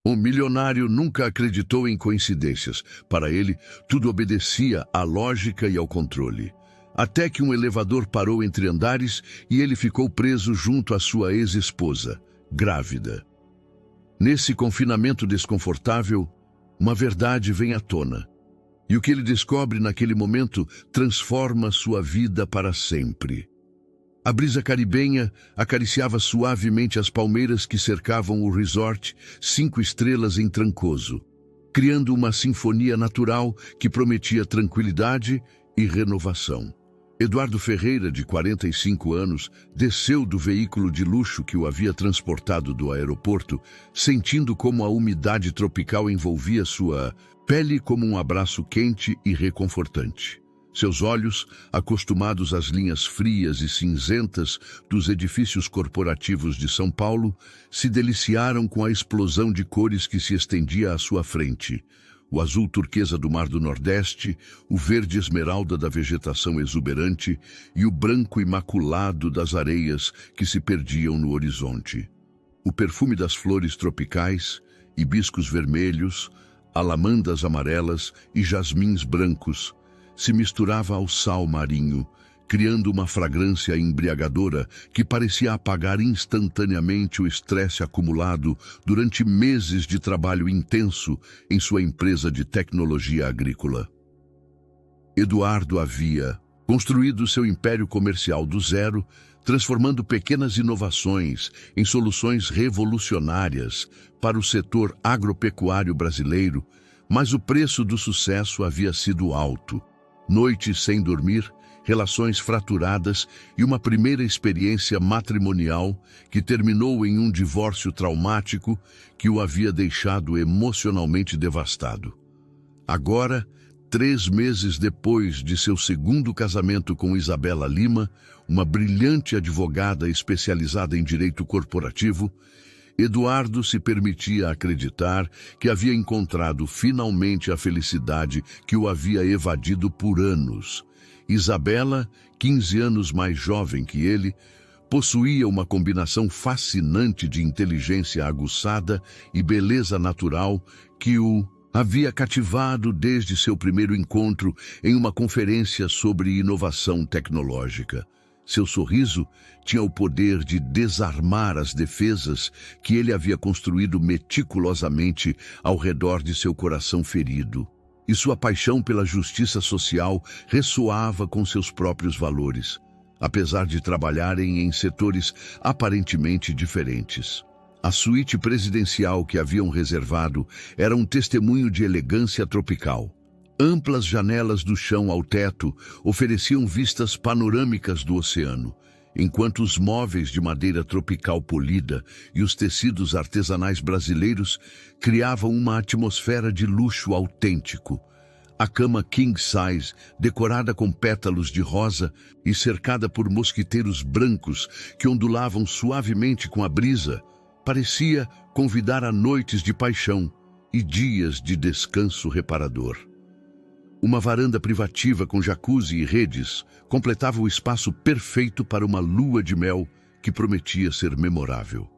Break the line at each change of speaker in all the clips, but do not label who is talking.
O milionário nunca acreditou em coincidências. Para ele, tudo obedecia à lógica e ao controle. Até que um elevador parou entre andares e ele ficou preso junto à sua ex-esposa, grávida. Nesse confinamento desconfortável, uma verdade vem à tona. E o que ele descobre naquele momento transforma sua vida para sempre. A brisa caribenha acariciava suavemente as palmeiras que cercavam o resort 5 estrelas em Trancoso, criando uma sinfonia natural que prometia tranquilidade e renovação. Eduardo Ferreira, de 45 anos, desceu do veículo de luxo que o havia transportado do aeroporto, sentindo como a umidade tropical envolvia sua pele como um abraço quente e reconfortante. Seus olhos, acostumados às linhas frias e cinzentas dos edifícios corporativos de São Paulo, se deliciaram com a explosão de cores que se estendia à sua frente. O azul turquesa do Mar do Nordeste, o verde esmeralda da vegetação exuberante e o branco imaculado das areias que se perdiam no horizonte. O perfume das flores tropicais, hibiscos vermelhos, alamandas amarelas e jasmins brancos se misturava ao sal marinho, criando uma fragrância embriagadora que parecia apagar instantaneamente o estresse acumulado durante meses de trabalho intenso em sua empresa de tecnologia agrícola. Eduardo havia construído seu império comercial do zero, transformando pequenas inovações em soluções revolucionárias para o setor agropecuário brasileiro, mas o preço do sucesso havia sido alto. Noites sem dormir, relações fraturadas e uma primeira experiência matrimonial que terminou em um divórcio traumático que o havia deixado emocionalmente devastado. Agora, 3 meses depois de seu segundo casamento com Isabela Lima, uma brilhante advogada especializada em direito corporativo, Eduardo se permitia acreditar que havia encontrado finalmente a felicidade que o havia evadido por anos. Isabela, 15 anos mais jovem que ele, possuía uma combinação fascinante de inteligência aguçada e beleza natural que o havia cativado desde seu primeiro encontro em uma conferência sobre inovação tecnológica. Seu sorriso tinha o poder de desarmar as defesas que ele havia construído meticulosamente ao redor de seu coração ferido. E sua paixão pela justiça social ressoava com seus próprios valores, apesar de trabalharem em setores aparentemente diferentes. A suíte presidencial que haviam reservado era um testemunho de elegância tropical. Amplas janelas do chão ao teto ofereciam vistas panorâmicas do oceano, enquanto os móveis de madeira tropical polida e os tecidos artesanais brasileiros criavam uma atmosfera de luxo autêntico. A cama king size, decorada com pétalos de rosa e cercada por mosquiteiros brancos que ondulavam suavemente com a brisa, parecia convidar a noites de paixão e dias de descanso reparador. Uma varanda privativa com jacuzzi e redes completava o espaço perfeito para uma lua de mel que prometia ser memorável.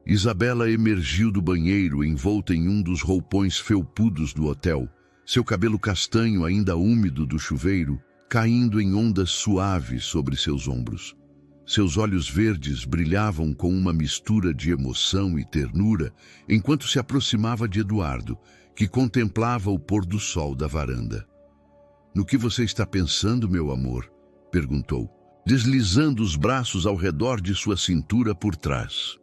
Isabela emergiu do banheiro envolta em um dos roupões felpudos do hotel, seu cabelo castanho ainda úmido do chuveiro, caindo em ondas suaves sobre seus ombros. Seus olhos verdes brilhavam com uma mistura de emoção e ternura enquanto se aproximava de Eduardo, que contemplava o pôr do sol da varanda. "No que você está pensando, meu amor?" perguntou, deslizando os braços ao redor de sua cintura por trás.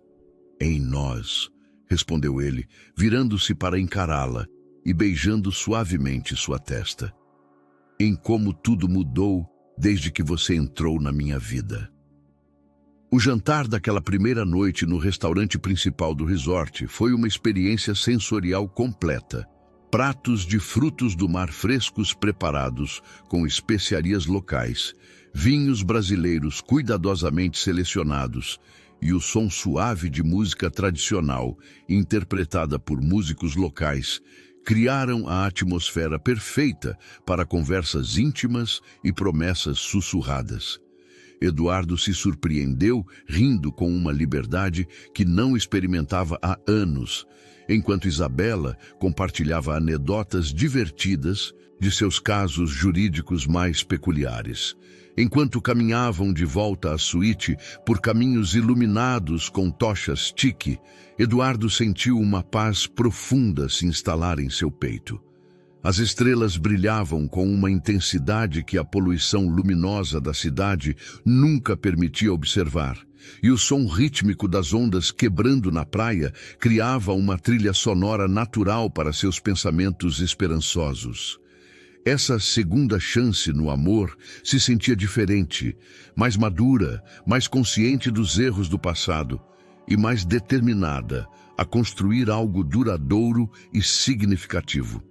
"Em nós", respondeu ele, virando-se para encará-la e beijando suavemente sua testa. "Em como tudo mudou desde que você entrou na minha vida." O jantar daquela primeira noite no restaurante principal do resort foi uma experiência sensorial completa. Pratos de frutos do mar frescos preparados com especiarias locais, vinhos brasileiros cuidadosamente selecionados e o som suave de música tradicional, interpretada por músicos locais, criaram a atmosfera perfeita para conversas íntimas e promessas sussurradas. Eduardo se surpreendeu, rindo com uma liberdade que não experimentava há anos, enquanto Isabela compartilhava anedotas divertidas de seus casos jurídicos mais peculiares. Enquanto caminhavam de volta à suíte por caminhos iluminados com tochas tique, Eduardo sentiu uma paz profunda se instalar em seu peito. As estrelas brilhavam com uma intensidade que a poluição luminosa da cidade nunca permitia observar, e o som rítmico das ondas quebrando na praia criava uma trilha sonora natural para seus pensamentos esperançosos. Essa segunda chance no amor se sentia diferente, mais madura, mais consciente dos erros do passado e mais determinada a construir algo duradouro e significativo.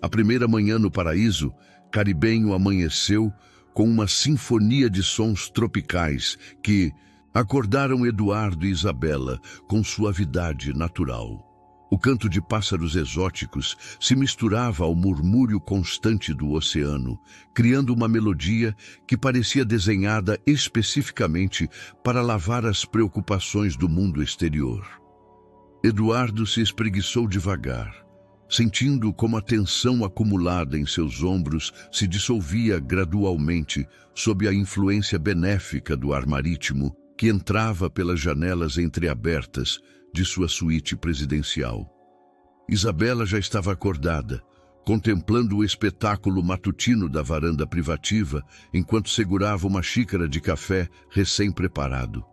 A primeira manhã no paraíso, Caribenho amanheceu com uma sinfonia de sons tropicais que acordaram Eduardo e Isabela com suavidade natural. O canto de pássaros exóticos se misturava ao murmúrio constante do oceano, criando uma melodia que parecia desenhada especificamente para lavar as preocupações do mundo exterior. Eduardo se espreguiçou devagar, sentindo como a tensão acumulada em seus ombros se dissolvia gradualmente sob a influência benéfica do ar marítimo que entrava pelas janelas entreabertas de sua suíte presidencial. Isabela já estava acordada, contemplando o espetáculo matutino da varanda privativa enquanto segurava uma xícara de café recém-preparado.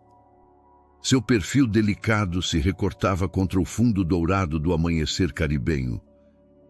Seu perfil delicado se recortava contra o fundo dourado do amanhecer caribenho,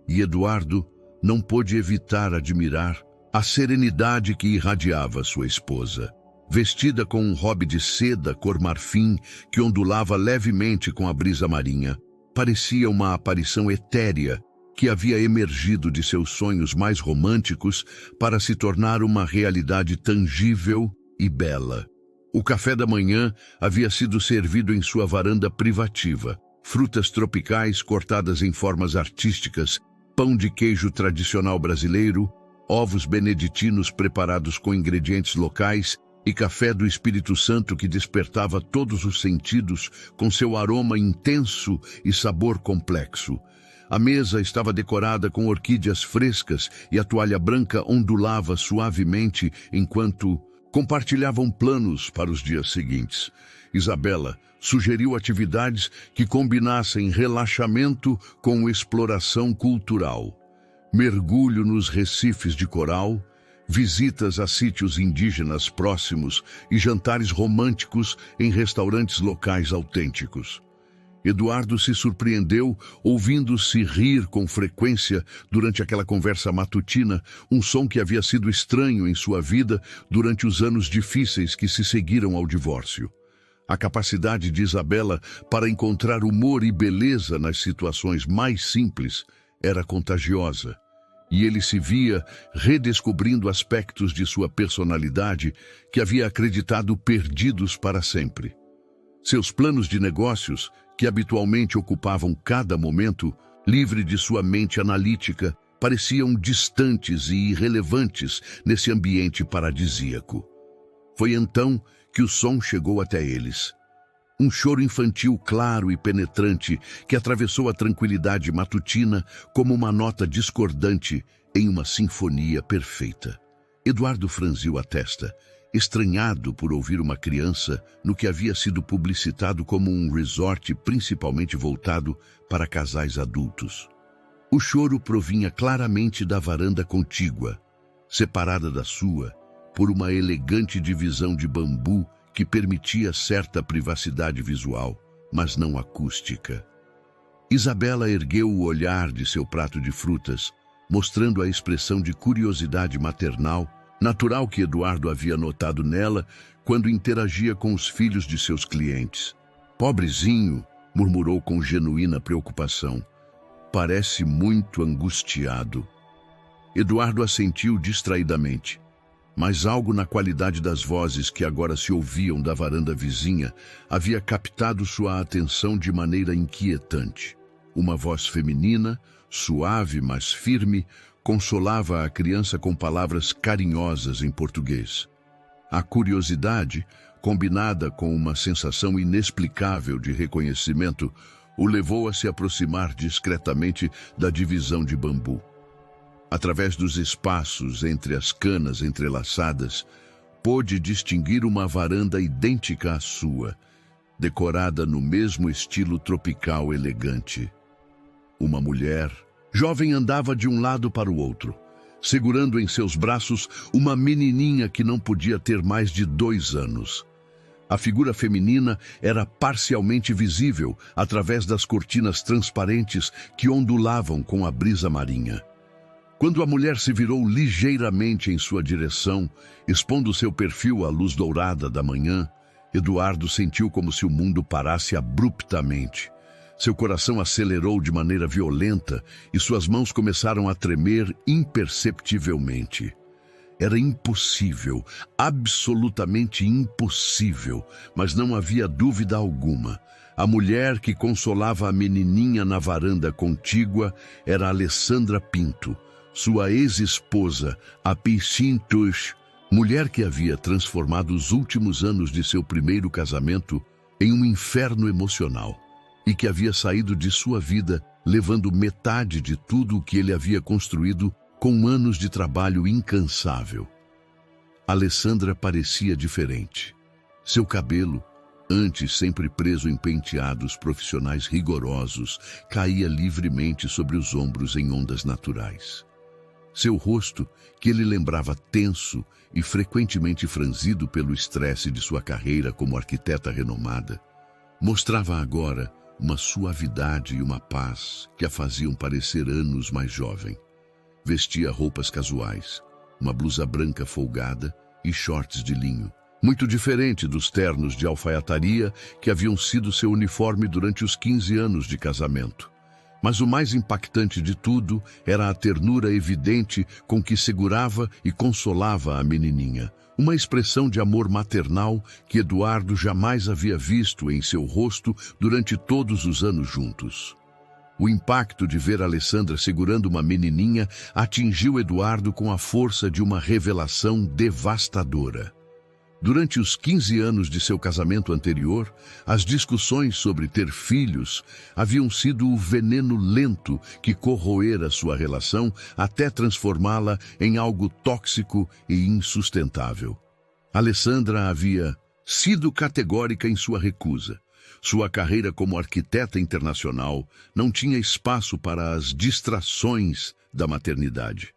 e Eduardo não pôde evitar admirar a serenidade que irradiava sua esposa. Vestida com um robe de seda cor marfim que ondulava levemente com a brisa marinha, parecia uma aparição etérea que havia emergido de seus sonhos mais românticos para se tornar uma realidade tangível e bela. O café da manhã havia sido servido em sua varanda privativa. Frutas tropicais cortadas em formas artísticas, pão de queijo tradicional brasileiro, ovos beneditinos preparados com ingredientes locais e café do Espírito Santo que despertava todos os sentidos com seu aroma intenso e sabor complexo. A mesa estava decorada com orquídeas frescas e a toalha branca ondulava suavemente enquanto compartilhavam planos para os dias seguintes. Isabela sugeriu atividades que combinassem relaxamento com exploração cultural. Mergulho nos recifes de coral, visitas a sítios indígenas próximos e jantares românticos em restaurantes locais autênticos. Eduardo se surpreendeu ouvindo-se rir com frequência durante aquela conversa matutina, um som que havia sido estranho em sua vida durante os anos difíceis que se seguiram ao divórcio. A capacidade de Isabela para encontrar humor e beleza nas situações mais simples era contagiosa, e ele se via redescobrindo aspectos de sua personalidade que havia acreditado perdidos para sempre. Seus planos de negócios, que habitualmente ocupavam cada momento, livre de sua mente analítica, pareciam distantes e irrelevantes nesse ambiente paradisíaco. Foi então que o som chegou até eles. Um choro infantil claro e penetrante que atravessou a tranquilidade matutina como uma nota discordante em uma sinfonia perfeita. Eduardo franziu a testa, estranhado por ouvir uma criança no que havia sido publicitado como um resort principalmente voltado para casais adultos. O choro provinha claramente da varanda contígua, separada da sua por uma elegante divisão de bambu que permitia certa privacidade visual, mas não acústica. Isabela ergueu o olhar de seu prato de frutas, mostrando a expressão de curiosidade maternal, natural que Eduardo havia notado nela quando interagia com os filhos de seus clientes. "Pobrezinho", murmurou com genuína preocupação. "Parece muito angustiado." Eduardo assentiu distraidamente, mas algo na qualidade das vozes que agora se ouviam da varanda vizinha havia captado sua atenção de maneira inquietante. Uma voz feminina, suave, mas firme, consolava a criança com palavras carinhosas em português. A curiosidade, combinada com uma sensação inexplicável de reconhecimento, o levou a se aproximar discretamente da divisão de bambu. Através dos espaços entre as canas entrelaçadas, pôde distinguir uma varanda idêntica à sua, decorada no mesmo estilo tropical elegante. Uma mulher jovem andava de um lado para o outro, segurando em seus braços uma menininha que não podia ter mais de 2 anos. A figura feminina era parcialmente visível através das cortinas transparentes que ondulavam com a brisa marinha. Quando a mulher se virou ligeiramente em sua direção, expondo seu perfil à luz dourada da manhã, Eduardo sentiu como se o mundo parasse abruptamente. Seu coração acelerou de maneira violenta e suas mãos começaram a tremer imperceptivelmente. Era impossível, absolutamente impossível, mas não havia dúvida alguma. A mulher que consolava a menininha na varanda contígua era Alessandra Pinto, sua ex-esposa, a Pintos, mulher que havia transformado os últimos anos de seu primeiro casamento em um inferno emocional e que havia saído de sua vida levando metade de tudo o que ele havia construído com anos de trabalho incansável. Alessandra parecia diferente. Seu cabelo, antes sempre preso em penteados profissionais rigorosos, caía livremente sobre os ombros em ondas naturais. Seu rosto, que ele lembrava tenso e frequentemente franzido pelo estresse de sua carreira como arquiteta renomada, mostrava agora uma suavidade e uma paz que a faziam parecer anos mais jovem. Vestia roupas casuais, uma blusa branca folgada e shorts de linho, muito diferente dos ternos de alfaiataria que haviam sido seu uniforme durante os 15 anos de casamento. Mas o mais impactante de tudo era a ternura evidente com que segurava e consolava a menininha, uma expressão de amor maternal que Eduardo jamais havia visto em seu rosto durante todos os anos juntos. O impacto de ver Alessandra segurando uma menininha atingiu Eduardo com a força de uma revelação devastadora. Durante os 15 anos de seu casamento anterior, as discussões sobre ter filhos haviam sido o veneno lento que corroera sua relação até transformá-la em algo tóxico e insustentável. Alessandra havia sido categórica em sua recusa. Sua carreira como arquiteta internacional não tinha espaço para as distrações da maternidade.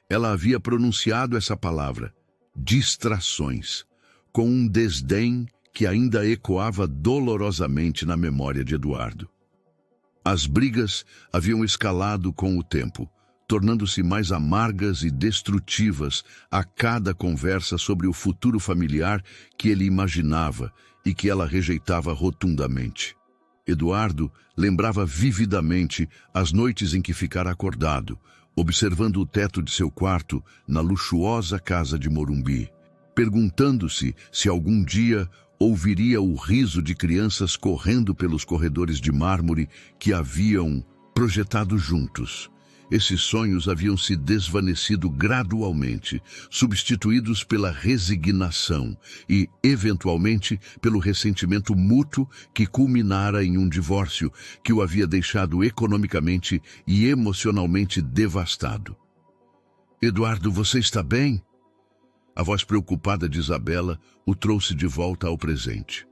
Ela havia pronunciado essa palavra, distrações, com um desdém que ainda ecoava dolorosamente na memória de Eduardo. As brigas haviam escalado com o tempo, tornando-se mais amargas e destrutivas a cada conversa sobre o futuro familiar que ele imaginava e que ela rejeitava rotundamente. Eduardo lembrava vividamente as noites em que ficara acordado, observando o teto de seu quarto na luxuosa casa de Morumbi, perguntando-se se algum dia ouviria o riso de crianças correndo pelos corredores de mármore que haviam projetado juntos. Esses sonhos haviam se desvanecido gradualmente, substituídos pela resignação e, eventualmente, pelo ressentimento mútuo que culminara em um divórcio que o havia deixado economicamente e emocionalmente devastado. "Eduardo, você está bem?" A voz preocupada de Isabela o trouxe de volta ao presente.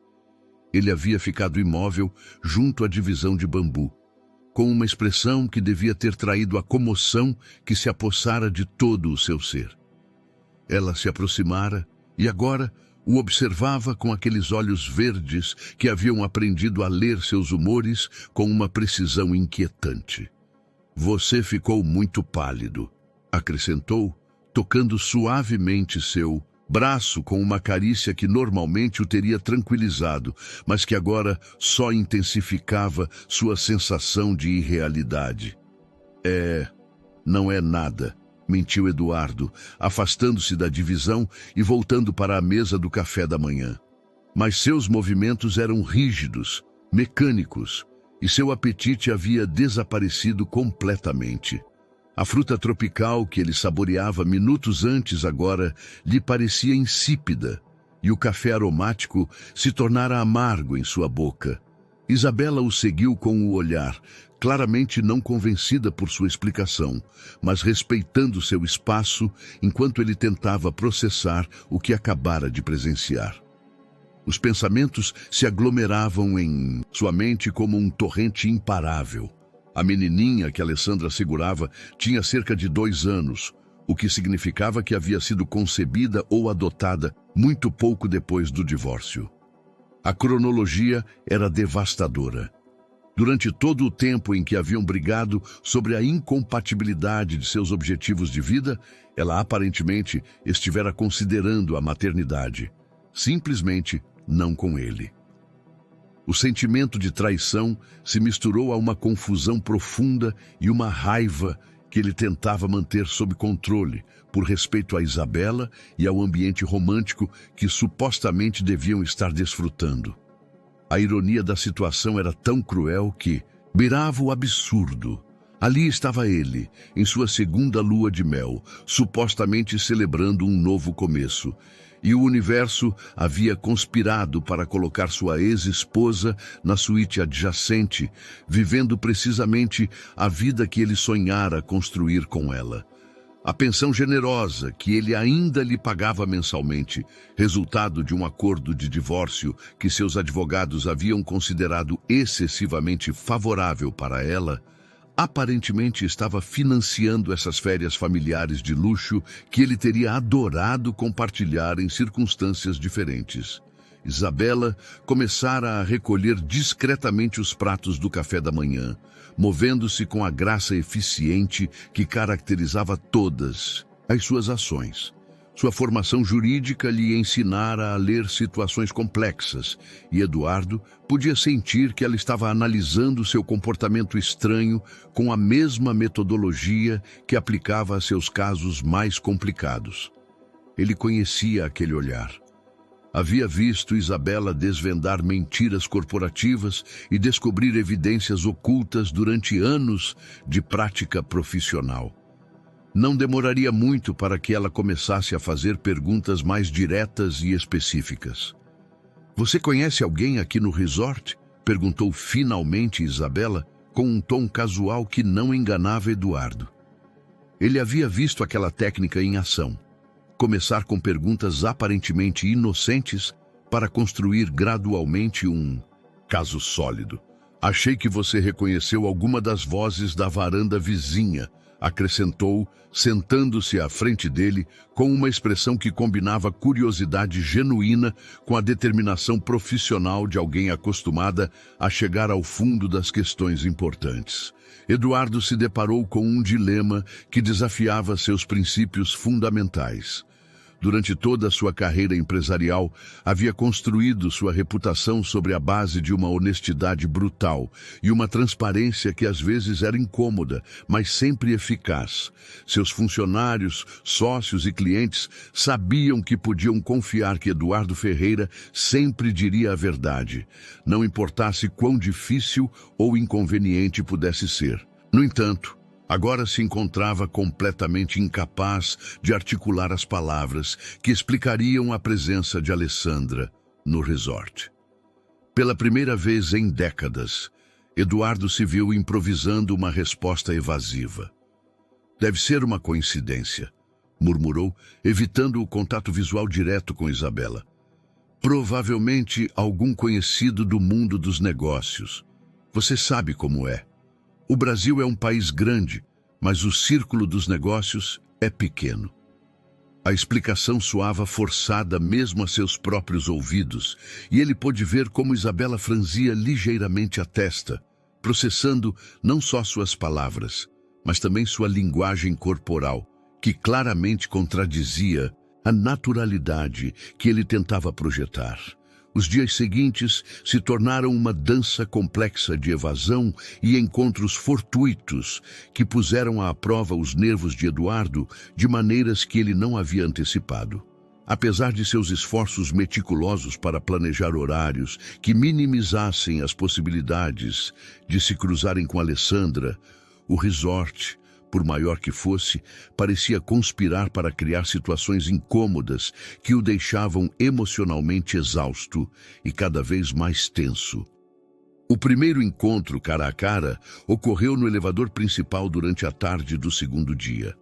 Ele havia ficado imóvel junto à divisão de bambu, com uma expressão que devia ter traído a comoção que se apossara de todo o seu ser. Ela se aproximara e agora o observava com aqueles olhos verdes que haviam aprendido a ler seus humores com uma precisão inquietante. "Você ficou muito pálido", acrescentou, tocando suavemente seu braço com uma carícia que normalmente o teria tranquilizado, mas que agora só intensificava sua sensação de irrealidade. Não é nada", mentiu Eduardo, afastando-se da divisão e voltando para a mesa do café da manhã. Mas seus movimentos eram rígidos, mecânicos, e seu apetite havia desaparecido completamente. A fruta tropical que ele saboreava minutos antes agora lhe parecia insípida, e o café aromático se tornara amargo em sua boca. Isabela o seguiu com o olhar, claramente não convencida por sua explicação, mas respeitando seu espaço enquanto ele tentava processar o que acabara de presenciar. Os pensamentos se aglomeravam em sua mente como um torrente imparável. A menininha que Alessandra segurava tinha cerca de 2 anos, o que significava que havia sido concebida ou adotada muito pouco depois do divórcio. A cronologia era devastadora. Durante todo o tempo em que haviam brigado sobre a incompatibilidade de seus objetivos de vida, ela aparentemente estivera considerando a maternidade. Simplesmente não com ele. O sentimento de traição se misturou a uma confusão profunda e uma raiva que ele tentava manter sob controle, por respeito a Isabela e ao ambiente romântico que supostamente deviam estar desfrutando. A ironia da situação era tão cruel que beirava o absurdo. Ali estava ele, em sua segunda lua de mel, supostamente celebrando um novo começo. E o universo havia conspirado para colocar sua ex-esposa na suíte adjacente, vivendo precisamente a vida que ele sonhara construir com ela. A pensão generosa que ele ainda lhe pagava mensalmente, resultado de um acordo de divórcio que seus advogados haviam considerado excessivamente favorável para ela, aparentemente estava financiando essas férias familiares de luxo que ele teria adorado compartilhar em circunstâncias diferentes. Isabela começara a recolher discretamente os pratos do café da manhã, movendo-se com a graça eficiente que caracterizava todas as suas ações. Sua formação jurídica lhe ensinara a ler situações complexas, e Eduardo podia sentir que ela estava analisando seu comportamento estranho com a mesma metodologia que aplicava a seus casos mais complicados. Ele conhecia aquele olhar. Havia visto Isabela desvendar mentiras corporativas e descobrir evidências ocultas durante anos de prática profissional. Não demoraria muito para que ela começasse a fazer perguntas mais diretas e específicas. "Você conhece alguém aqui no resort?" perguntou finalmente Isabela, com um tom casual que não enganava Eduardo. Ele havia visto aquela técnica em ação. Começar com perguntas aparentemente inocentes para construir gradualmente um caso sólido. "Achei que você reconheceu alguma das vozes da varanda vizinha", acrescentou, sentando-se à frente dele com uma expressão que combinava curiosidade genuína com a determinação profissional de alguém acostumada a chegar ao fundo das questões importantes. Eduardo se deparou com um dilema que desafiava seus princípios fundamentais. Durante toda a sua carreira empresarial, havia construído sua reputação sobre a base de uma honestidade brutal e uma transparência que às vezes era incômoda, mas sempre eficaz. Seus funcionários, sócios e clientes sabiam que podiam confiar que Eduardo Ferreira sempre diria a verdade, não importasse quão difícil ou inconveniente pudesse ser. No entanto, agora se encontrava completamente incapaz de articular as palavras que explicariam a presença de Alessandra no resort. Pela primeira vez em décadas, Eduardo se viu improvisando uma resposta evasiva. "Deve ser uma coincidência", murmurou, evitando o contato visual direto com Isabela. "Provavelmente algum conhecido do mundo dos negócios. Você sabe como é. O Brasil é um país grande, mas o círculo dos negócios é pequeno." A explicação soava forçada mesmo a seus próprios ouvidos, e ele pôde ver como Isabela franzia ligeiramente a testa, processando não só suas palavras, mas também sua linguagem corporal, que claramente contradizia a naturalidade que ele tentava projetar. Os dias seguintes se tornaram uma dança complexa de evasão e encontros fortuitos que puseram à prova os nervos de Eduardo de maneiras que ele não havia antecipado. Apesar de seus esforços meticulosos para planejar horários que minimizassem as possibilidades de se cruzarem com Alessandra, o resort, por maior que fosse, parecia conspirar para criar situações incômodas que o deixavam emocionalmente exausto e cada vez mais tenso. O primeiro encontro cara a cara ocorreu no elevador principal durante a tarde do segundo dia.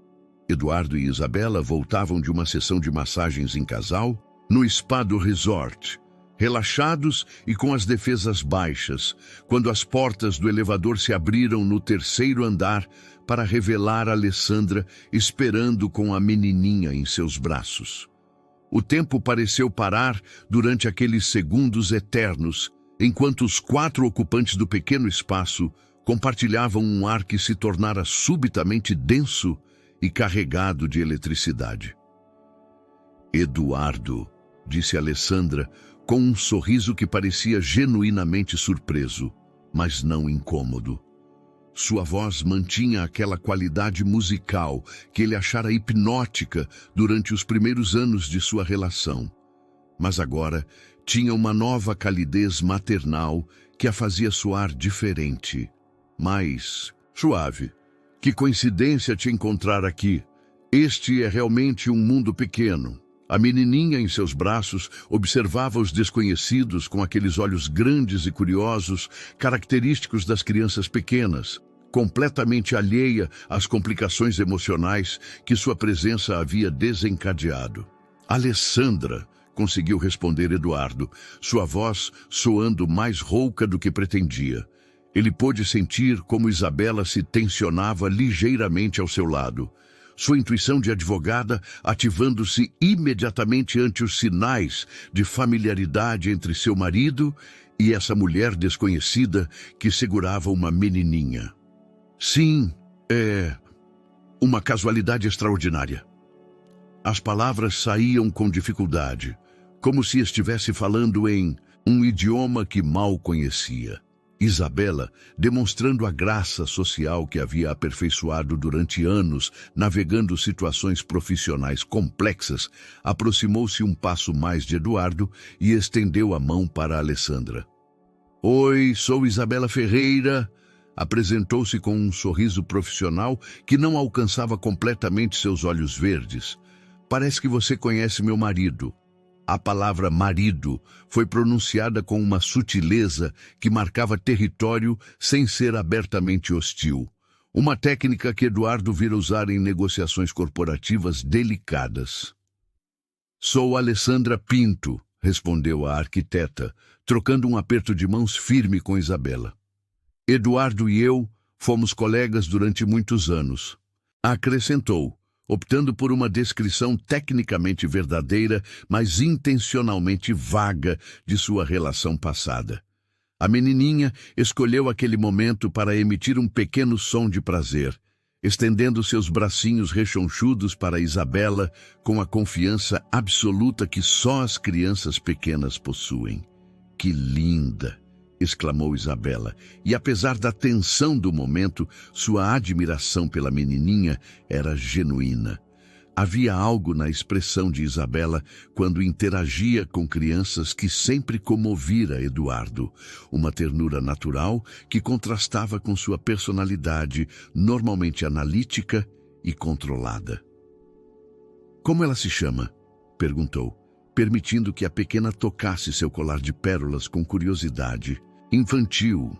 Eduardo e Isabela voltavam de uma sessão de massagens em casal no spa do resort, relaxados e com as defesas baixas, quando as portas do elevador se abriram no terceiro andar para revelar Alessandra esperando com a menininha em seus braços. O tempo pareceu parar durante aqueles segundos eternos, enquanto os 4 ocupantes do pequeno espaço compartilhavam um ar que se tornara subitamente denso e carregado de eletricidade. Eduardo, disse Alessandra, com um sorriso que parecia genuinamente surpreso, mas não incômodo. Sua voz mantinha aquela qualidade musical que ele achara hipnótica durante os primeiros anos de sua relação, mas agora tinha uma nova calidez maternal que a fazia soar diferente, mais suave. Que coincidência te encontrar aqui. Este é realmente um mundo pequeno. A menininha em seus braços observava os desconhecidos com aqueles olhos grandes e curiosos, característicos das crianças pequenas, completamente alheia às complicações emocionais que sua presença havia desencadeado. Alessandra, conseguiu responder Eduardo, sua voz soando mais rouca do que pretendia. Ele pôde sentir como Isabela se tensionava ligeiramente ao seu lado. Sua intuição de advogada ativando-se imediatamente ante os sinais de familiaridade entre seu marido e essa mulher desconhecida que segurava uma menininha. Sim, é uma casualidade extraordinária. As palavras saíam com dificuldade, como se estivesse falando em um idioma que mal conhecia. Isabela, demonstrando a graça social que havia aperfeiçoado durante anos, navegando situações profissionais complexas, aproximou-se um passo mais de Eduardo e estendeu a mão para Alessandra. Oi, sou Isabela Ferreira. Apresentou-se com um sorriso profissional que não alcançava completamente seus olhos verdes. Parece que você conhece meu marido. A palavra marido foi pronunciada com uma sutileza que marcava território sem ser abertamente hostil. Uma técnica que Eduardo vira usar em negociações corporativas delicadas. Sou Alessandra Pinto, respondeu a arquiteta, trocando um aperto de mãos firme com Isabela. Eduardo e eu fomos colegas durante muitos anos. Acrescentou, optando por uma descrição tecnicamente verdadeira, mas intencionalmente vaga de sua relação passada. A menininha escolheu aquele momento para emitir um pequeno som de prazer, estendendo seus bracinhos rechonchudos para Isabela com a confiança absoluta que só as crianças pequenas possuem. Que linda! Exclamou Isabela, e apesar da tensão do momento, sua admiração pela menininha era genuína. Havia algo na expressão de Isabela quando interagia com crianças que sempre comovira Eduardo, uma ternura natural que contrastava com sua personalidade normalmente analítica e controlada. Como ela se chama? Perguntou, permitindo que a pequena tocasse seu colar de pérolas com curiosidade. Infantil.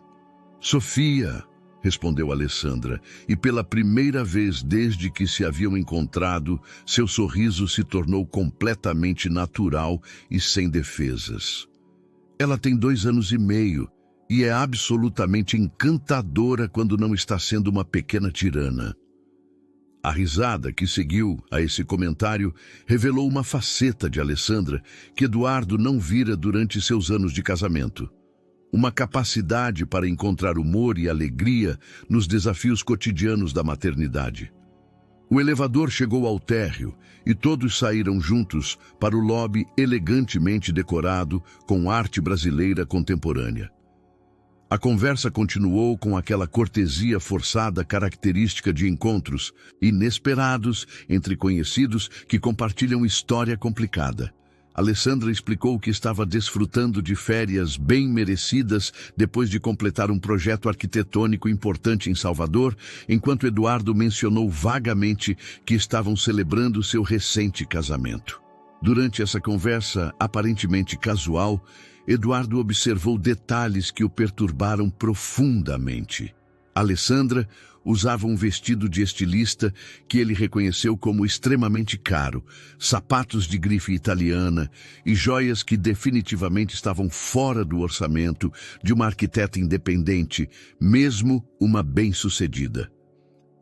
Sofia, respondeu Alessandra, e pela primeira vez desde que se haviam encontrado, seu sorriso se tornou completamente natural e sem defesas. Ela tem 2 anos e meio e é absolutamente encantadora quando não está sendo uma pequena tirana. A risada que seguiu a esse comentário revelou uma faceta de Alessandra que Eduardo não vira durante seus anos de casamento. Uma capacidade para encontrar humor e alegria nos desafios cotidianos da maternidade. O elevador chegou ao térreo e todos saíram juntos para o lobby elegantemente decorado com arte brasileira contemporânea. A conversa continuou com aquela cortesia forçada característica de encontros inesperados entre conhecidos que compartilham história complicada. Alessandra explicou que estava desfrutando de férias bem merecidas depois de completar um projeto arquitetônico importante em Salvador, enquanto Eduardo mencionou vagamente que estavam celebrando seu recente casamento. Durante essa conversa aparentemente casual, Eduardo observou detalhes que o perturbaram profundamente. Alessandra usava um vestido de estilista que ele reconheceu como extremamente caro, sapatos de grife italiana e joias que definitivamente estavam fora do orçamento de uma arquiteta independente, mesmo uma bem-sucedida.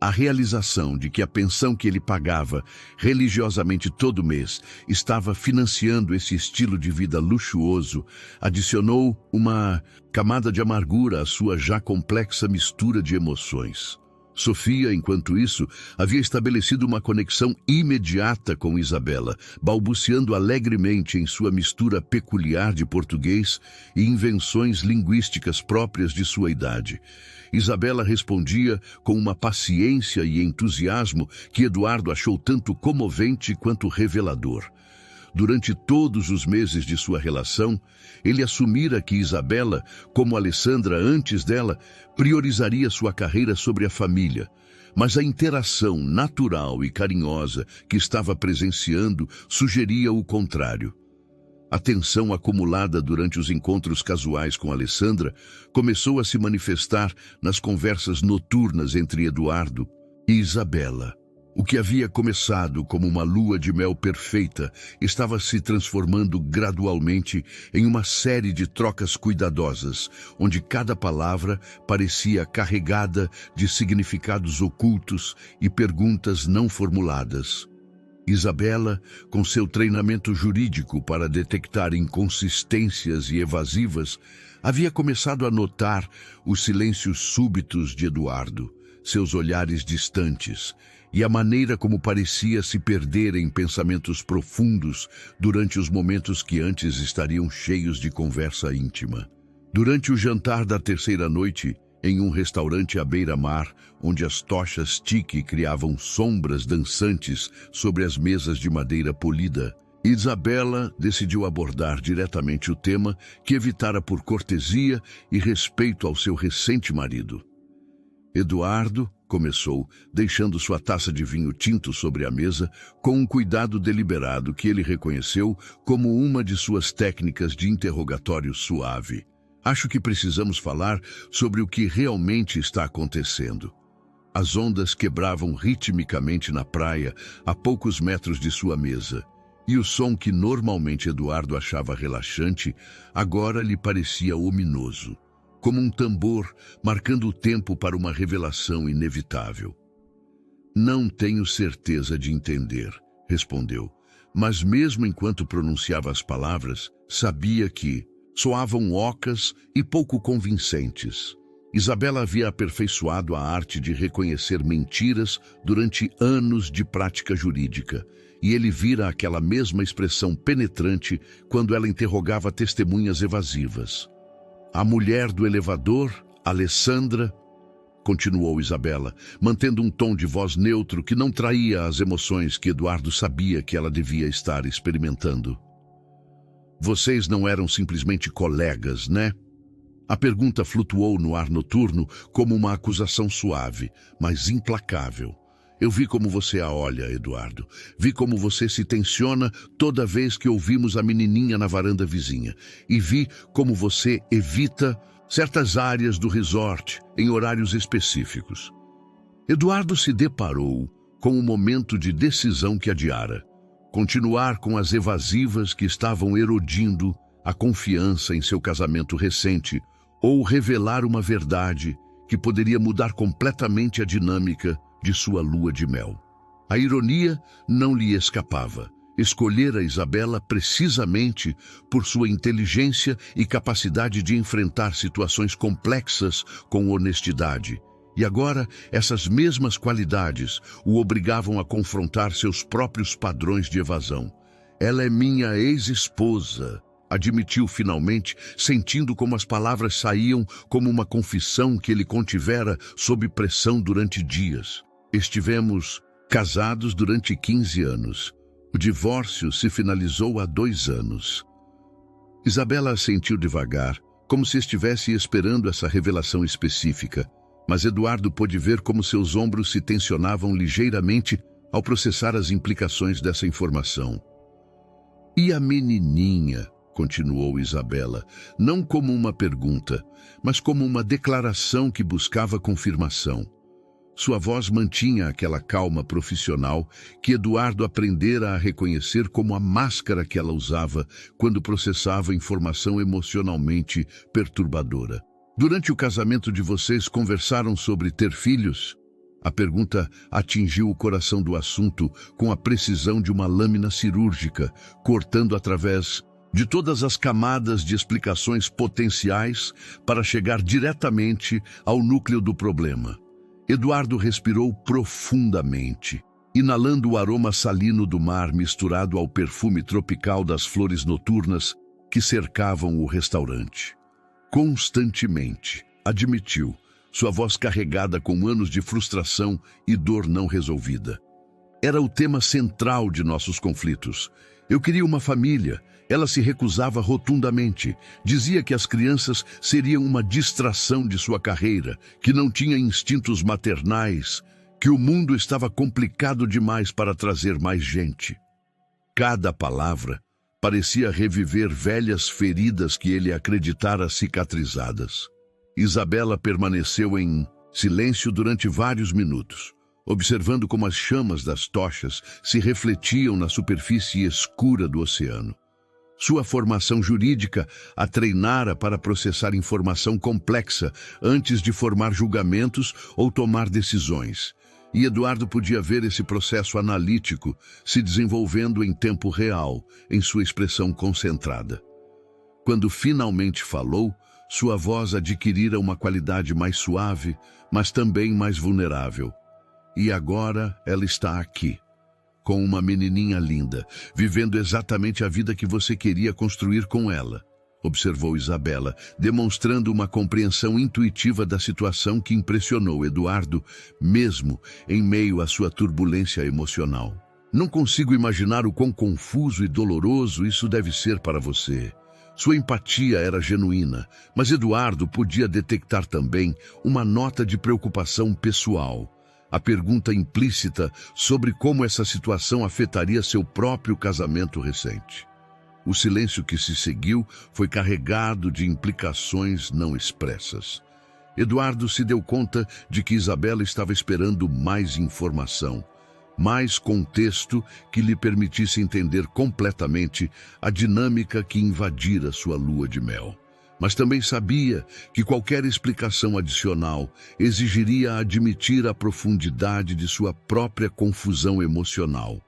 A realização de que a pensão que ele pagava religiosamente todo mês estava financiando esse estilo de vida luxuoso adicionou uma camada de amargura à sua já complexa mistura de emoções. Sofia, enquanto isso, havia estabelecido uma conexão imediata com Isabela, balbuciando alegremente em sua mistura peculiar de português e invenções linguísticas próprias de sua idade. Isabela respondia com uma paciência e entusiasmo que Eduardo achou tanto comovente quanto revelador. Durante todos os meses de sua relação, ele assumira que Isabela, como Alessandra antes dela, priorizaria sua carreira sobre a família. Mas a interação natural e carinhosa que estava presenciando sugeria o contrário. A tensão acumulada durante os encontros casuais com Alessandra começou a se manifestar nas conversas noturnas entre Eduardo e Isabela. O que havia começado como uma lua de mel perfeita estava se transformando gradualmente em uma série de trocas cuidadosas, onde cada palavra parecia carregada de significados ocultos e perguntas não formuladas. Isabela, com seu treinamento jurídico para detectar inconsistências e evasivas, havia começado a notar os silêncios súbitos de Eduardo, seus olhares distantes, e a maneira como parecia se perder em pensamentos profundos durante os momentos que antes estariam cheios de conversa íntima. Durante o jantar da terceira noite, em um restaurante à beira-mar, onde as tochas tique criavam sombras dançantes sobre as mesas de madeira polida, Isabela decidiu abordar diretamente o tema que evitara por cortesia e respeito ao seu recente marido. Eduardo começou, deixando sua taça de vinho tinto sobre a mesa, com um cuidado deliberado que ele reconheceu como uma de suas técnicas de interrogatório suave. Acho que precisamos falar sobre o que realmente está acontecendo. As ondas quebravam ritmicamente na praia, a poucos metros de sua mesa, e o som que normalmente Eduardo achava relaxante, agora lhe parecia ominoso, como um tambor marcando o tempo para uma revelação inevitável. Não tenho certeza de entender, respondeu, mas mesmo enquanto pronunciava as palavras, sabia que soavam ocas e pouco convincentes. Isabela havia aperfeiçoado a arte de reconhecer mentiras durante anos de prática jurídica, e ele vira aquela mesma expressão penetrante quando ela interrogava testemunhas evasivas. A mulher do elevador, Alessandra, continuou Isabela, mantendo um tom de voz neutro que não traía as emoções que Eduardo sabia que ela devia estar experimentando. Vocês não eram simplesmente colegas, né? A pergunta flutuou no ar noturno como uma acusação suave, mas implacável. Eu vi como você a olha, Eduardo. Vi como você se tensiona toda vez que ouvimos a menininha na varanda vizinha. E vi como você evita certas áreas do resort em horários específicos. Eduardo se deparou com um momento de decisão que adiara. Continuar com as evasivas que estavam erodindo a confiança em seu casamento recente ou revelar uma verdade que poderia mudar completamente a dinâmica de sua lua de mel. A ironia não lhe escapava. Escolhera Isabela precisamente por sua inteligência e capacidade de enfrentar situações complexas com honestidade. E agora, essas mesmas qualidades o obrigavam a confrontar seus próprios padrões de evasão. Ela é minha ex-esposa, admitiu finalmente, sentindo como as palavras saíam como uma confissão que ele contivera sob pressão durante dias. Estivemos casados durante 15 anos. O divórcio se finalizou há 2 anos. Isabela assentiu devagar, como se estivesse esperando essa revelação específica, mas Eduardo pôde ver como seus ombros se tensionavam ligeiramente ao processar as implicações dessa informação. E a menininha? continuou Isabela, não como uma pergunta, mas como uma declaração que buscava confirmação. Sua voz mantinha aquela calma profissional que Eduardo aprendera a reconhecer como a máscara que ela usava quando processava informação emocionalmente perturbadora. Durante o casamento de vocês, conversaram sobre ter filhos? A pergunta atingiu o coração do assunto com a precisão de uma lâmina cirúrgica, cortando através de todas as camadas de explicações potenciais para chegar diretamente ao núcleo do problema. Eduardo respirou profundamente, inalando o aroma salino do mar misturado ao perfume tropical das flores noturnas que cercavam o restaurante. Constantemente, admitiu, sua voz carregada com anos de frustração e dor não resolvida. Era o tema central de nossos conflitos. Eu queria uma família. Ela se recusava rotundamente. Dizia que as crianças seriam uma distração de sua carreira, que não tinha instintos maternais, que o mundo estava complicado demais para trazer mais gente. Cada palavra parecia reviver velhas feridas que ele acreditara cicatrizadas. Isabela permaneceu em silêncio durante vários minutos, observando como as chamas das tochas se refletiam na superfície escura do oceano. Sua formação jurídica a treinara para processar informação complexa antes de formar julgamentos ou tomar decisões. E Eduardo podia ver esse processo analítico se desenvolvendo em tempo real, em sua expressão concentrada. Quando finalmente falou, sua voz adquirira uma qualidade mais suave, mas também mais vulnerável. E agora ela está aqui, com uma menininha linda, vivendo exatamente a vida que você queria construir com ela, observou Isabela, demonstrando uma compreensão intuitiva da situação que impressionou Eduardo, mesmo em meio à sua turbulência emocional. Não consigo imaginar o quão confuso e doloroso isso deve ser para você. Sua empatia era genuína, mas Eduardo podia detectar também uma nota de preocupação pessoal. A pergunta implícita sobre como essa situação afetaria seu próprio casamento recente. O silêncio que se seguiu foi carregado de implicações não expressas. Eduardo se deu conta de que Isabela estava esperando mais informação, mais contexto que lhe permitisse entender completamente a dinâmica que invadira sua lua de mel. Mas também sabia que qualquer explicação adicional exigiria admitir a profundidade de sua própria confusão emocional,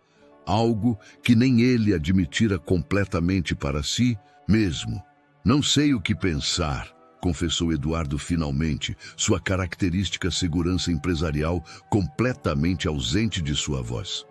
algo que nem ele admitira completamente para si mesmo. Não sei o que pensar, confessou Eduardo finalmente, sua característica segurança empresarial completamente ausente de sua voz.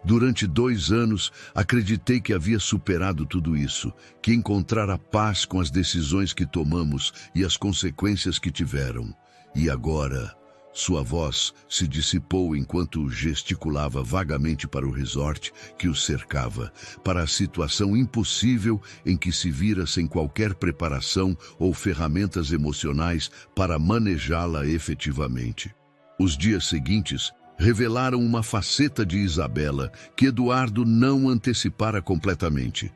Durante 2 anos, acreditei que havia superado tudo isso, que encontrara paz com as decisões que tomamos e as consequências que tiveram. E agora, sua voz se dissipou enquanto gesticulava vagamente para o resort que o cercava, para a situação impossível em que se vira sem qualquer preparação ou ferramentas emocionais para manejá-la efetivamente. Os dias seguintes revelaram uma faceta de Isabela que Eduardo não antecipara completamente.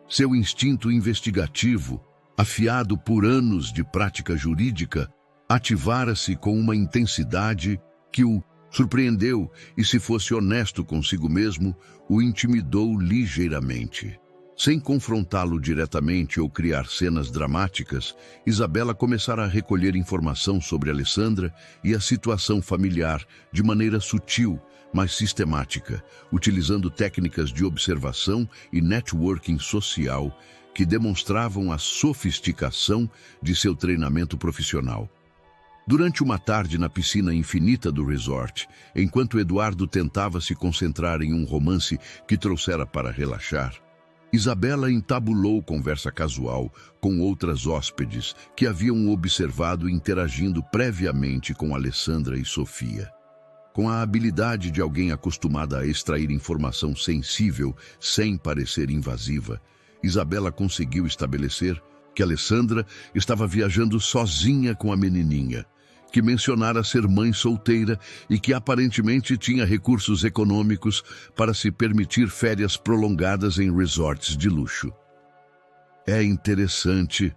Seu instinto investigativo, afiado por anos de prática jurídica, ativara-se com uma intensidade que o surpreendeu e, se fosse honesto consigo mesmo, o intimidou ligeiramente. Sem confrontá-lo diretamente ou criar cenas dramáticas, Isabela começara a recolher informação sobre Alessandra e a situação familiar de maneira sutil, mas sistemática, utilizando técnicas de observação e networking social que demonstravam a sofisticação de seu treinamento profissional. Durante uma tarde na piscina infinita do resort, enquanto Eduardo tentava se concentrar em um romance que trouxera para relaxar, Isabela entabulou conversa casual com outras hóspedes que haviam observado interagindo previamente com Alessandra e Sofia. Com a habilidade de alguém acostumada a extrair informação sensível sem parecer invasiva, Isabela conseguiu estabelecer que Alessandra estava viajando sozinha com a menininha, que mencionara ser mãe solteira e que aparentemente tinha recursos econômicos para se permitir férias prolongadas em resorts de luxo. É interessante,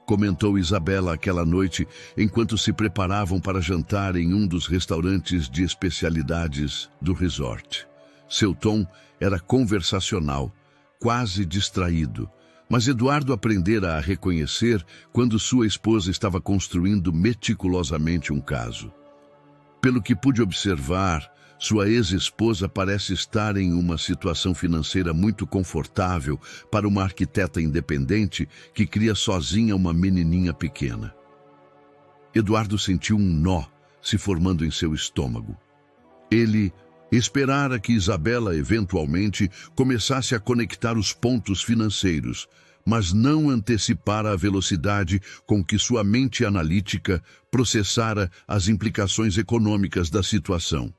comentou Isabela aquela noite, enquanto se preparavam para jantar em um dos restaurantes de especialidades do resort. Seu tom era conversacional, quase distraído, mas Eduardo aprendera a reconhecer quando sua esposa estava construindo meticulosamente um caso. Pelo que pude observar, sua ex-esposa parece estar em uma situação financeira muito confortável para uma arquiteta independente que cria sozinha uma menininha pequena. Eduardo sentiu um nó se formando em seu estômago. Ele esperara que Isabela eventualmente começasse a conectar os pontos financeiros, mas não antecipara a velocidade com que sua mente analítica processara as implicações econômicas da situação.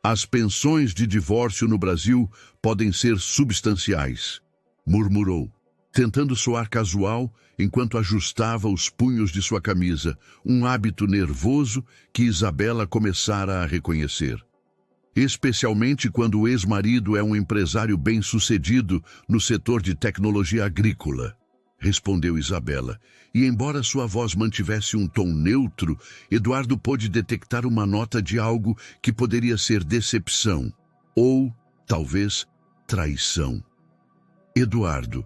As pensões de divórcio no Brasil podem ser substanciais, murmurou, tentando soar casual enquanto ajustava os punhos de sua camisa, um hábito nervoso que Isabela começara a reconhecer. Especialmente quando o ex-marido é um empresário bem-sucedido no setor de tecnologia agrícola, respondeu Isabela, e embora sua voz mantivesse um tom neutro, Eduardo pôde detectar uma nota de algo que poderia ser decepção, ou, talvez, traição. Eduardo,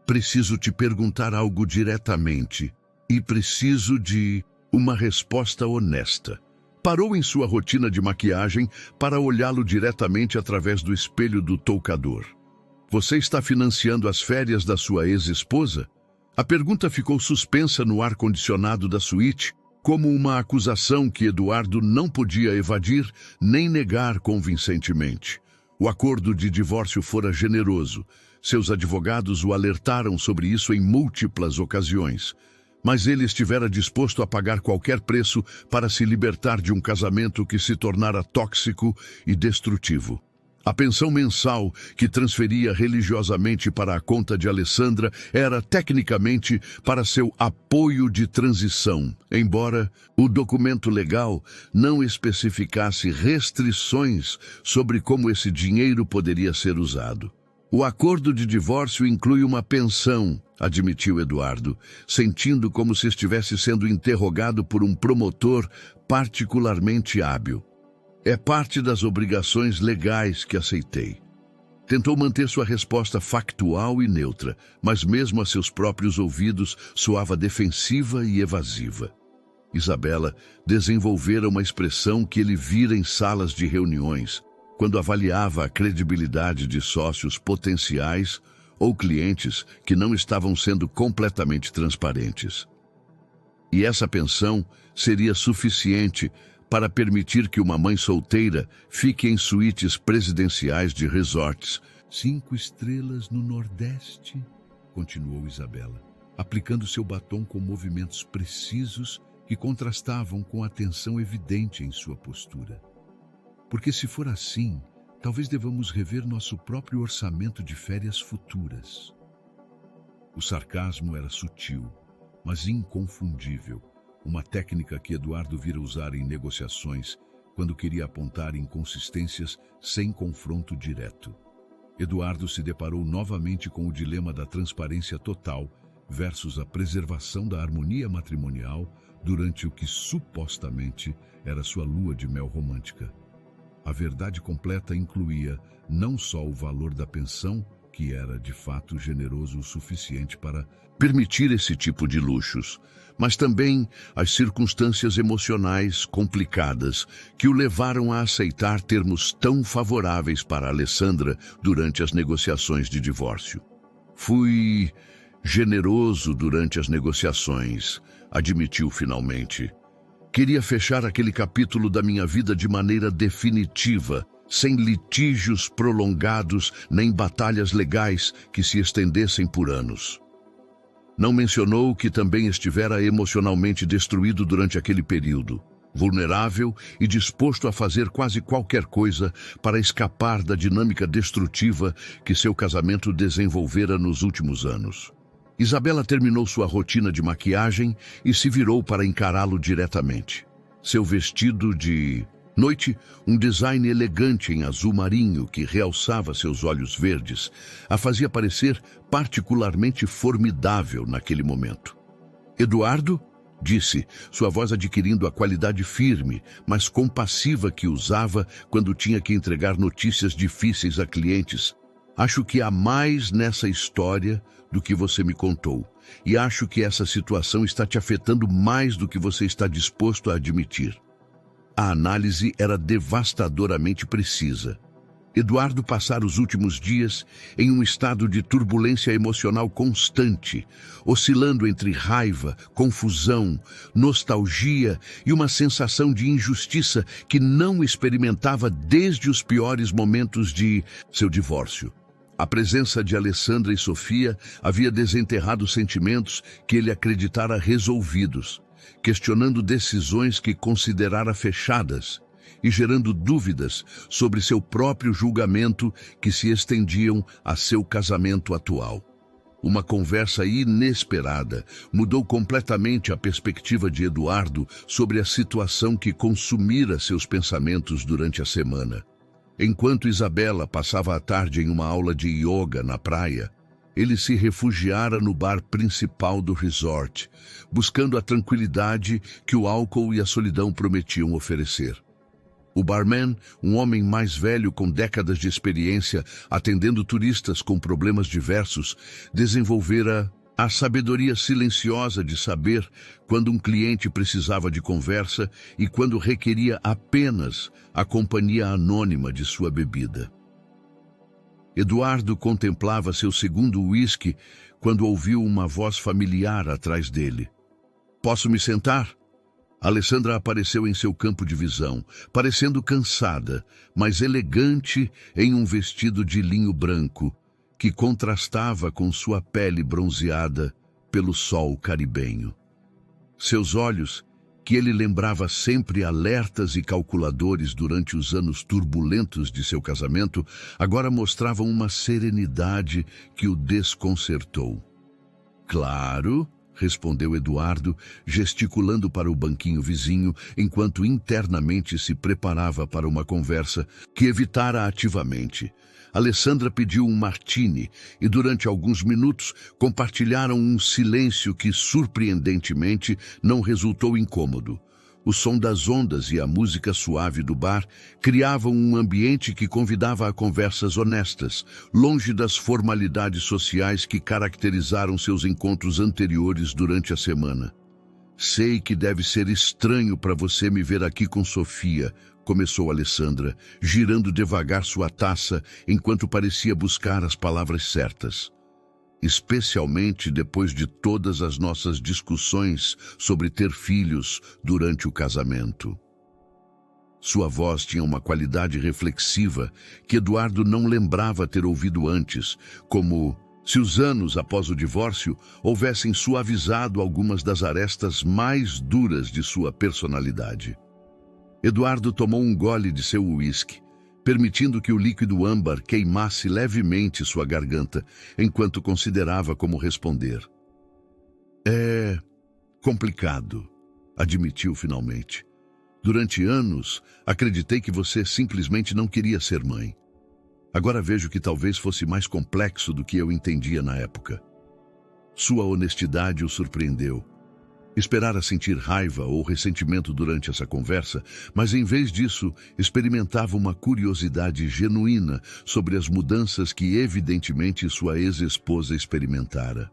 preciso te perguntar algo diretamente, e preciso de uma resposta honesta. Parou em sua rotina de maquiagem para olhá-lo diretamente através do espelho do toucador. Você está financiando as férias da sua ex-esposa? A pergunta ficou suspensa no ar-condicionado da suíte, como uma acusação que Eduardo não podia evadir nem negar convincentemente. O acordo de divórcio fora generoso. Seus advogados o alertaram sobre isso em múltiplas ocasiões. Mas ele estivera disposto a pagar qualquer preço para se libertar de um casamento que se tornara tóxico e destrutivo. A pensão mensal que transferia religiosamente para a conta de Alessandra era tecnicamente para seu apoio de transição, embora o documento legal não especificasse restrições sobre como esse dinheiro poderia ser usado. O acordo de divórcio inclui uma pensão, admitiu Eduardo, sentindo como se estivesse sendo interrogado por um promotor particularmente hábil. É parte das obrigações legais que aceitei. Tentou manter sua resposta factual e neutra, mas mesmo a seus próprios ouvidos soava defensiva e evasiva. Isabela desenvolvera uma expressão que ele vira em salas de reuniões, quando avaliava a credibilidade de sócios potenciais ou clientes que não estavam sendo completamente transparentes. E essa pensão seria suficiente para permitir que uma mãe solteira fique em suítes presidenciais de resorts 5 estrelas no Nordeste, continuou Isabela, aplicando seu batom com movimentos precisos que contrastavam com a tensão evidente em sua postura. Porque se for assim, talvez devamos rever nosso próprio orçamento de férias futuras. O sarcasmo era sutil, mas inconfundível, uma técnica que Eduardo vira usar em negociações quando queria apontar inconsistências sem confronto direto. Eduardo se deparou novamente com o dilema da transparência total versus a preservação da harmonia matrimonial durante o que supostamente era sua lua de mel romântica. A verdade completa incluía não só o valor da pensão, que era de fato generoso o suficiente para permitir esse tipo de luxos, mas também as circunstâncias emocionais complicadas que o levaram a aceitar termos tão favoráveis para Alessandra durante as negociações de divórcio. Fui generoso durante as negociações, admitiu finalmente. Queria fechar aquele capítulo da minha vida de maneira definitiva, sem litígios prolongados nem batalhas legais que se estendessem por anos. Não mencionou que também estivera emocionalmente destruído durante aquele período, vulnerável e disposto a fazer quase qualquer coisa para escapar da dinâmica destrutiva que seu casamento desenvolvera nos últimos anos. Isabela terminou sua rotina de maquiagem e se virou para encará-lo diretamente. Seu vestido de Noite, um design elegante em azul marinho que realçava seus olhos verdes, a fazia parecer particularmente formidável naquele momento. Eduardo, disse, sua voz adquirindo a qualidade firme, mas compassiva que usava quando tinha que entregar notícias difíceis a clientes. Acho que há mais nessa história do que você me contou, e acho que essa situação está te afetando mais do que você está disposto a admitir. A análise era devastadoramente precisa. Eduardo passara os últimos dias em um estado de turbulência emocional constante, oscilando entre raiva, confusão, nostalgia e uma sensação de injustiça que não experimentava desde os piores momentos de seu divórcio. A presença de Alessandra e Sofia havia desenterrado sentimentos que ele acreditara resolvidos, questionando decisões que considerara fechadas e gerando dúvidas sobre seu próprio julgamento que se estendiam a seu casamento atual. Uma conversa inesperada mudou completamente a perspectiva de Eduardo sobre a situação que consumira seus pensamentos durante a semana. Enquanto Isabela passava a tarde em uma aula de yoga na praia, ele se refugiara no bar principal do resort, buscando a tranquilidade que o álcool e a solidão prometiam oferecer. O barman, um homem mais velho com décadas de experiência, atendendo turistas com problemas diversos, desenvolvera a sabedoria silenciosa de saber quando um cliente precisava de conversa e quando requeria apenas a companhia anônima de sua bebida. Eduardo contemplava seu segundo uísque quando ouviu uma voz familiar atrás dele. "Posso me sentar?" Alessandra apareceu em seu campo de visão, parecendo cansada, mas elegante em um vestido de linho branco, que contrastava com sua pele bronzeada pelo sol caribenho. Seus olhos, que ele lembrava sempre alertas e calculadores durante os anos turbulentos de seu casamento, agora mostravam uma serenidade que o desconcertou. "Claro", respondeu Eduardo, gesticulando para o banquinho vizinho, enquanto internamente se preparava para uma conversa que evitara ativamente. Alessandra pediu um martini e durante alguns minutos compartilharam um silêncio que, surpreendentemente, não resultou incômodo. O som das ondas e a música suave do bar criavam um ambiente que convidava a conversas honestas, longe das formalidades sociais que caracterizaram seus encontros anteriores durante a semana. "Sei que deve ser estranho para você me ver aqui com Sofia", começou Alessandra, girando devagar sua taça enquanto parecia buscar as palavras certas. "Especialmente depois de todas as nossas discussões sobre ter filhos durante o casamento." Sua voz tinha uma qualidade reflexiva que Eduardo não lembrava ter ouvido antes, como se os anos após o divórcio houvessem suavizado algumas das arestas mais duras de sua personalidade. Eduardo tomou um gole de seu uísque, permitindo que o líquido âmbar queimasse levemente sua garganta, enquanto considerava como responder. "É complicado", admitiu finalmente. "Durante anos, acreditei que você simplesmente não queria ser mãe. Agora vejo que talvez fosse mais complexo do que eu entendia na época." Sua honestidade o surpreendeu. Esperara sentir raiva ou ressentimento durante essa conversa, mas em vez disso, experimentava uma curiosidade genuína sobre as mudanças que evidentemente sua ex-esposa experimentara.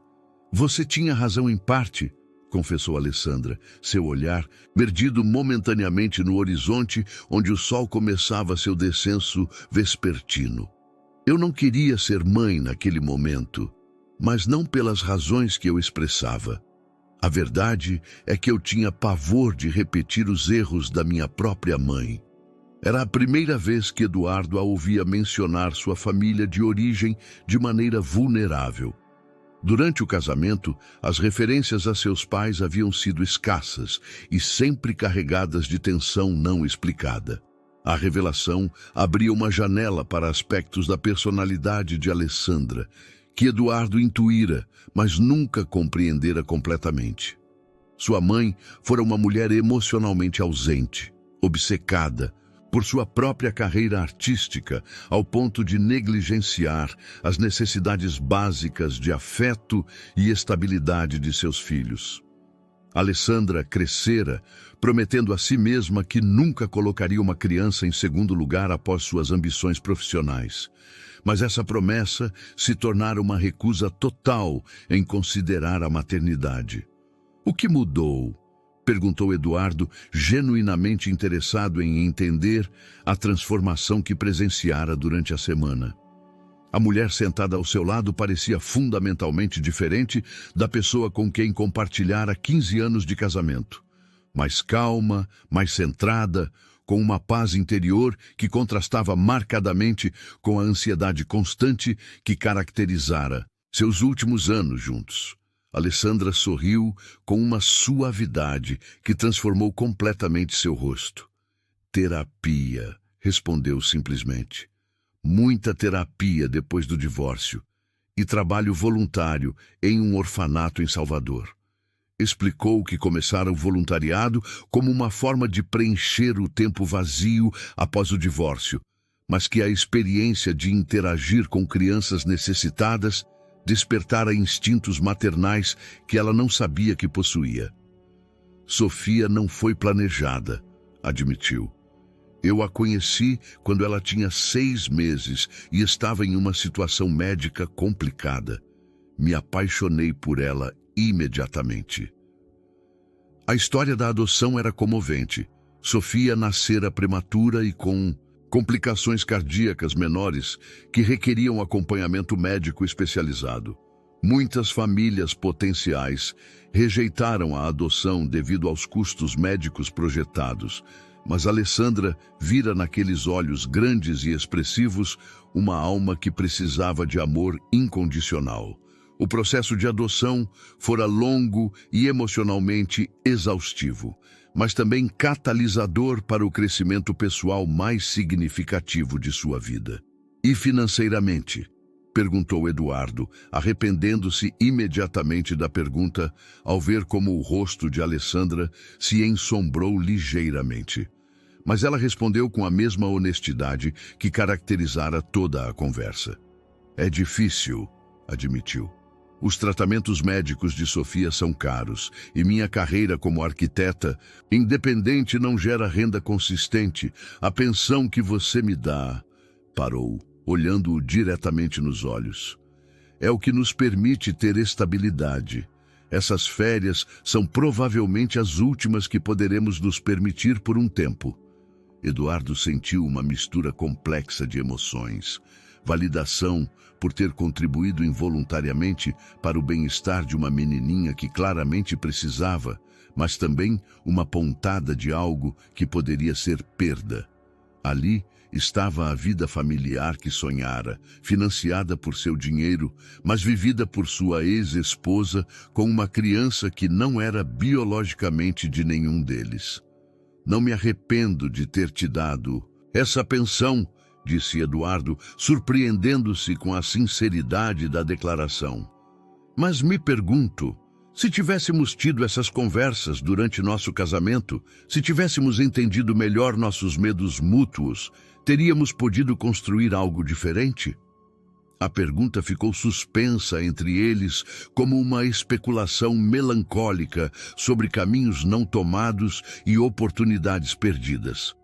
"Você tinha razão em parte", confessou Alessandra, seu olhar perdido momentaneamente no horizonte onde o sol começava seu descenso vespertino. "Eu não queria ser mãe naquele momento, mas não pelas razões que eu expressava. A verdade é que eu tinha pavor de repetir os erros da minha própria mãe." Era a primeira vez que Eduardo a ouvia mencionar sua família de origem de maneira vulnerável. Durante o casamento, as referências a seus pais haviam sido escassas e sempre carregadas de tensão não explicada. A revelação abria uma janela para aspectos da personalidade de Alessandra, que Eduardo intuíra, mas nunca compreendera completamente. Sua mãe fora uma mulher emocionalmente ausente, obcecada, por sua própria carreira artística, ao ponto de negligenciar as necessidades básicas de afeto e estabilidade de seus filhos. Alessandra crescera, prometendo a si mesma que nunca colocaria uma criança em segundo lugar após suas ambições profissionais. Mas essa promessa se tornara uma recusa total em considerar a maternidade. O que mudou? Perguntou Eduardo, genuinamente interessado em entender a transformação que presenciara durante a semana. A mulher sentada ao seu lado parecia fundamentalmente diferente da pessoa com quem compartilhara 15 anos de casamento. Mais calma, mais centrada, com uma paz interior que contrastava marcadamente com a ansiedade constante que caracterizara seus últimos anos juntos. Alessandra sorriu com uma suavidade que transformou completamente seu rosto. Terapia, respondeu simplesmente. Muita terapia depois do divórcio e trabalho voluntário em um orfanato em Salvador. Explicou que começara o voluntariado como uma forma de preencher o tempo vazio após o divórcio, mas que a experiência de interagir com crianças necessitadas despertara instintos maternais que ela não sabia que possuía. Sofia não foi planejada, admitiu. Eu a conheci quando ela tinha 6 meses e estava em uma situação médica complicada. Me apaixonei por ela imediatamente. A história da adoção era comovente. Sofia nascera prematura e com complicações cardíacas menores que requeriam acompanhamento médico especializado. Muitas famílias potenciais rejeitaram a adoção devido aos custos médicos projetados, mas Alessandra vira naqueles olhos grandes e expressivos uma alma que precisava de amor incondicional. O processo de adoção fora longo e emocionalmente exaustivo, mas também catalisador para o crescimento pessoal mais significativo de sua vida. E financeiramente? Perguntou Eduardo, arrependendo-se imediatamente da pergunta ao ver como o rosto de Alessandra se ensombrou ligeiramente. Mas ela respondeu com a mesma honestidade que caracterizara toda a conversa. É difícil, admitiu. Os tratamentos médicos de Sofia são caros e minha carreira como arquiteta independente não gera renda consistente. A pensão que você me dá... Parou, olhando-o diretamente nos olhos. É o que nos permite ter estabilidade. Essas férias são provavelmente as últimas que poderemos nos permitir por um tempo. Eduardo sentiu uma mistura complexa de emoções. Validação por ter contribuído involuntariamente para o bem-estar de uma menininha que claramente precisava, mas também uma pontada de algo que poderia ser perda. Ali estava a vida familiar que sonhara, financiada por seu dinheiro, mas vivida por sua ex-esposa com uma criança que não era biologicamente de nenhum deles. Não me arrependo de ter te dado essa pensão, disse Eduardo, surpreendendo-se com a sinceridade da declaração. Mas me pergunto, se tivéssemos tido essas conversas durante nosso casamento, se tivéssemos entendido melhor nossos medos mútuos, teríamos podido construir algo diferente? A pergunta ficou suspensa entre eles como uma especulação melancólica sobre caminhos não tomados e oportunidades perdidas.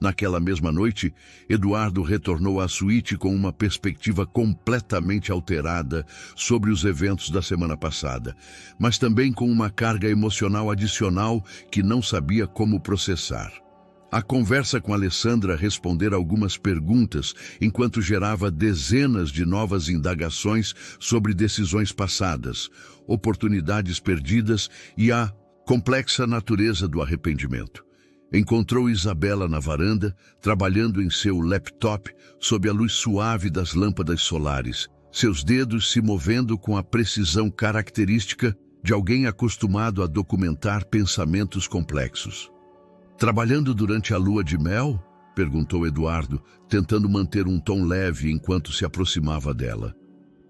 Naquela mesma noite, Eduardo retornou à suíte com uma perspectiva completamente alterada sobre os eventos da semana passada, mas também com uma carga emocional adicional que não sabia como processar. A conversa com Alessandra respondera algumas perguntas, enquanto gerava dezenas de novas indagações sobre decisões passadas, oportunidades perdidas e a complexa natureza do arrependimento. Encontrou Isabela na varanda, trabalhando em seu laptop sob a luz suave das lâmpadas solares, seus dedos se movendo com a precisão característica de alguém acostumado a documentar pensamentos complexos. Trabalhando durante a lua de mel? Perguntou Eduardo, tentando manter um tom leve enquanto se aproximava dela.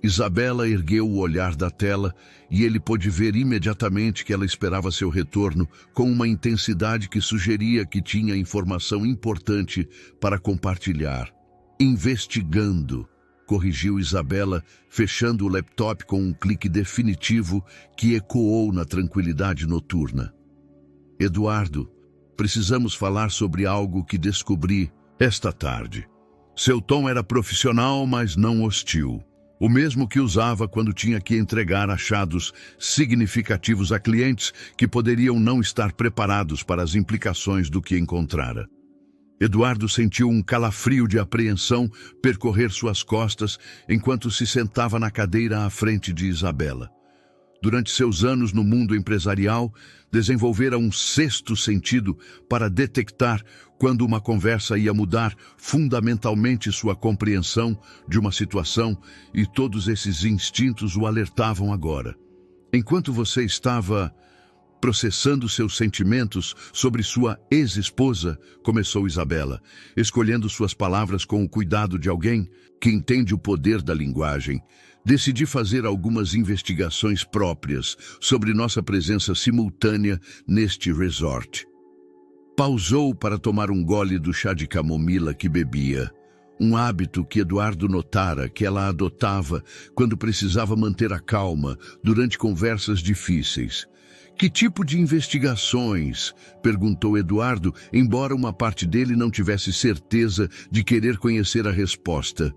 Isabela ergueu o olhar da tela e ele pôde ver imediatamente que ela esperava seu retorno com uma intensidade que sugeria que tinha informação importante para compartilhar. Investigando, corrigiu Isabela, fechando o laptop com um clique definitivo que ecoou na tranquilidade noturna. Eduardo, precisamos falar sobre algo que descobri esta tarde. Seu tom era profissional, mas não hostil. O mesmo que usava quando tinha que entregar achados significativos a clientes que poderiam não estar preparados para as implicações do que encontrara. Eduardo sentiu um calafrio de apreensão percorrer suas costas enquanto se sentava na cadeira à frente de Isabela. Durante seus anos no mundo empresarial, desenvolvera um sexto sentido para detectar quando uma conversa ia mudar fundamentalmente sua compreensão de uma situação, e todos esses instintos o alertavam agora. Enquanto você estava processando seus sentimentos sobre sua ex-esposa, começou Isabela, escolhendo suas palavras com o cuidado de alguém que entende o poder da linguagem, decidi fazer algumas investigações próprias sobre nossa presença simultânea neste resort. Pausou para tomar um gole do chá de camomila que bebia, um hábito que Eduardo notara que ela adotava quando precisava manter a calma durante conversas difíceis. Que tipo de investigações? Perguntou Eduardo, embora uma parte dele não tivesse certeza de querer conhecer a resposta.